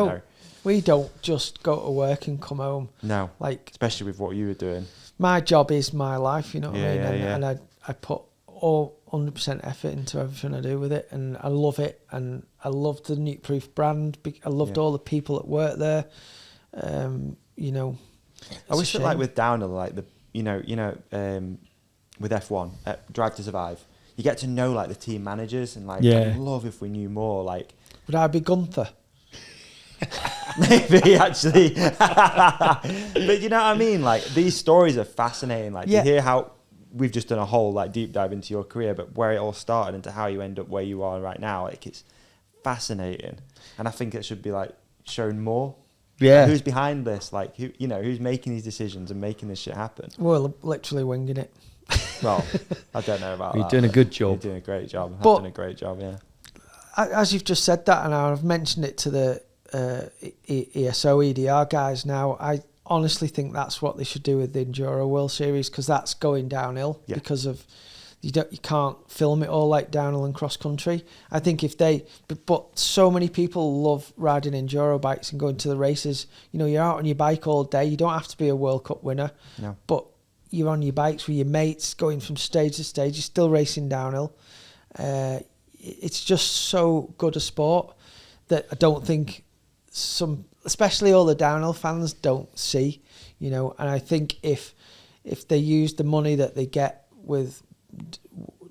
We don't just go to work and come home.
No, especially with what you were doing.
My job is my life, you know what I mean?
Yeah.
And I put all 100% effort into everything I do with it, and I love it, and I love the Nukeproof brand. I loved all the people that work there.
I wish that, like with Downer, like with F1, Drive to Survive, you get to know like the team managers, and I'd love if we knew more. Like,
would I be Gunther?
Maybe actually, but you know what I mean. Like these stories are fascinating. Like to hear how we've just done a whole deep dive into your career, but where it all started and to how you end up where you are right now. Like it's fascinating, and I think it should be shown more.
Yeah,
who's behind this? Like who's making these decisions and making this shit happen?
We're literally winging it. Well,
I don't know about that.
You're doing a good job.
You're doing a great job. I've done a great job. Yeah.
as you've just said that, and I've mentioned it to the ESO, EDR guys now, I honestly think that's what they should do with the Enduro World Series, because that's going downhill because of you can't film it all like downhill and cross country. I think but so many people love riding enduro bikes and going to the races. You know, you're out on your bike all day. You don't have to be a World Cup winner, but you're on your bikes with your mates, going from stage to stage. You're still racing downhill. It's just so good a sport that I don't think especially all the downhill fans don't see, you know. And I think if they use the money that they get with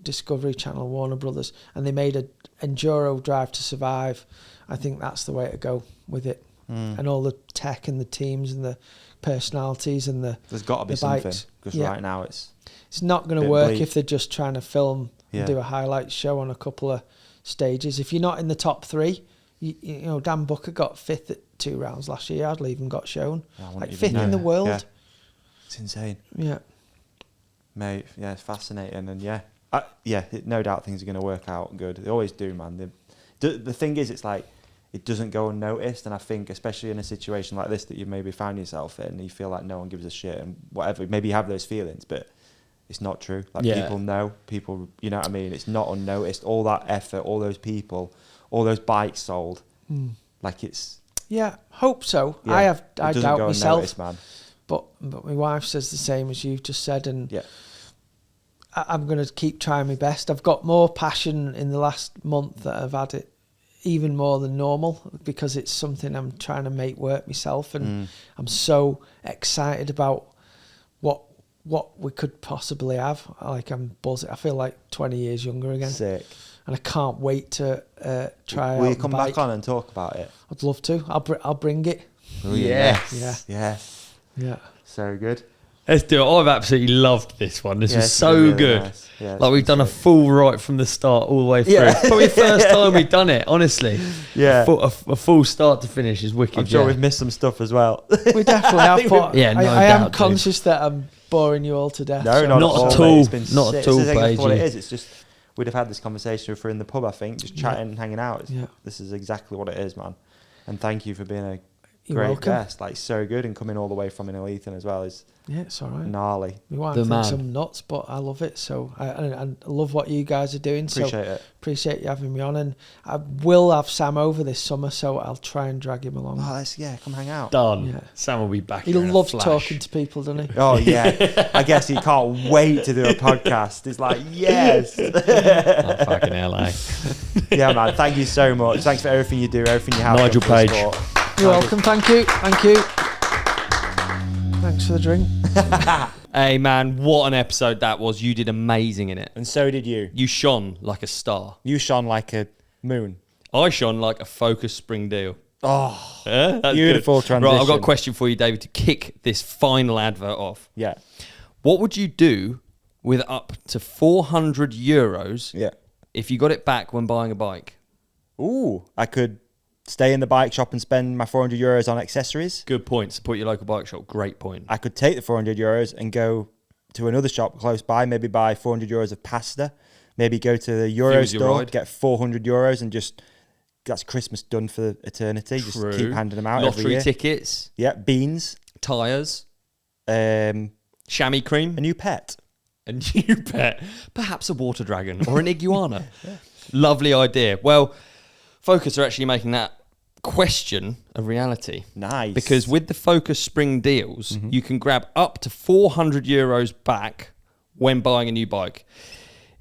Discovery Channel, Warner Brothers, and they made an enduro Drive to Survive, I think that's the way to go with it. And all the tech and the teams and the personalities and there's got to be something,
because right now it's
not going to work if they're just trying to film and do a highlight show on a couple of stages. If you're not in the top 3, you know, Dan Booker got 5th at 2 rounds last year. Hardly even got shown. Like 5th in the world.
Yeah. It's insane.
Yeah.
Mate, yeah, it's fascinating. And no doubt things are going to work out good. They always do, man. The thing is, it's like, it doesn't go unnoticed. And I think, especially in a situation like this that you've maybe found yourself in, you feel like no one gives a shit and whatever. Maybe you have those feelings, but it's not true. Like, people know, you know what I mean? It's not unnoticed. All that effort, all those people, all those bikes sold. Like, it's...
Yeah, hope so.
Yeah,
I doubt myself.
Unnoticed, man.
But my wife says the same as you've just said, and I'm going to keep trying my best. I've got more passion in the last month that I've had it, even more than normal, because it's something I'm trying to make work myself, and I'm so excited about what we could possibly have. Like, I'm buzzing. I feel like 20 years younger again.
Sick.
And I can't wait to try
Will
out
you come back on and talk about it?
I'd love to. I'll bring it.
Oh,
yes.
Yeah.
So good.
Let's do it. I've absolutely loved this one. This was so
really
good.
Nice. Yeah,
like, we've done a full right from the start all the way through.
Yeah.
Probably the first time we've done it, honestly.
Yeah.
A full start to finish is wicked.
I'm sure we've missed some stuff as well.
We definitely have. But I am
doubt,
conscious that I'm boring you all to death.
No,
so.
not at all.
It's been
Not at all,
This is exactly what it
Paige.
is. It's just, we'd have had this conversation if we're in the pub, I think, just chatting and hanging out. This is exactly what it is, man. And thank you for being a great guest. Like, so good, and coming all the way from Ethan as well is
it's all right.
Gnarly.
My wife thinks I'm nuts, but I love it. So I love what you guys are doing.
Appreciate it.
Appreciate you having me on, and I will have Sam over this summer, so I'll try and drag him along.
Oh, come hang out.
Done.
Yeah.
Sam will be back.
He loves talking to people, doesn't he?
Oh yeah. I guess he can't wait to do a podcast. It's like, yes.
Oh, fucking LA.
Yeah, man. Thank you so much. Thanks for everything you do, everything you have.
Nigel Page.
You're welcome. Thank you. Thanks for the drink.
Hey man, what an episode that was. You did amazing in it.
And so did you.
You shone like a star.
You shone like a moon.
I shone like a focused spring deal.
Oh,
That's
beautiful
good.
transition.
Right, I've got a question for you, David, to kick this final advert off.
Yeah.
What would you do with up to 400 euros if you got it back when buying a bike?
Ooh, I could stay in the bike shop and spend my 400 euros on accessories.
Good point. Support your local bike shop. Great point.
I could take the 400 euros and go to another shop close by, maybe buy 400 euros of pasta, maybe go to the Euro store, get 400 euros and just, that's Christmas done for eternity.
True.
Just keep handing them out
Lottery
every year.
tickets.
Yeah, beans.
Tyres.
Chamois
cream.
A new pet.
A new pet. Perhaps a water dragon or an iguana. Lovely idea. Well, Focus are actually making that question a reality.
Nice.
Because with the Focus spring deals, you can grab up to 400 euros back when buying a new bike.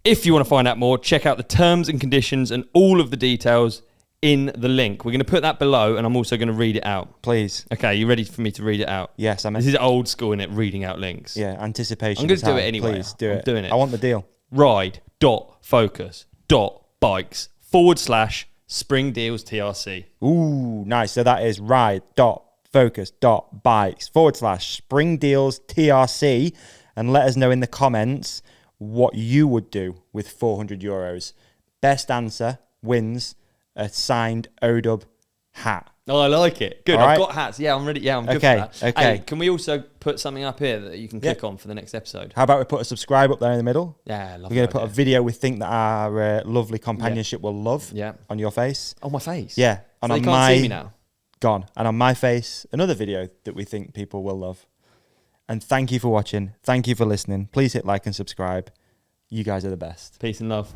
If you want to find out more, check out the terms and conditions and all of the details in the link. We're going to put that below, and I'm also going to read it out.
Please.
Okay, you ready for me to read it out?
Yes, I'm.
This is old school, innit? Reading out links.
Yeah, anticipation.
I'm going to do it anyway.
Please do it.
I'm doing it.
I want the deal.
Ride.focus.bikes/spring deals TRC.
Ooh, nice. So that is ride.focus.bikes/spring deals TRC. And let us know in the comments what you would do with 400 euros. Best answer wins a signed ODub hat.
Oh, I like it. Good.
All
I've
right.
got hats. Yeah, I'm ready. Yeah, I'm good
Okay,
for that.
okay.
Hey, can we also put something up here that you can click on for the next episode?
How about we put a subscribe up there in the middle?
Yeah, love
We're going to put a video we think that our lovely companionship will love on your face.
On my face?
Yeah. And
So
on
they can't see me now?
Gone. And on my face, another video that we think people will love. And thank you for watching. Thank you for listening. Please hit like and subscribe. You guys are the best.
Peace and love.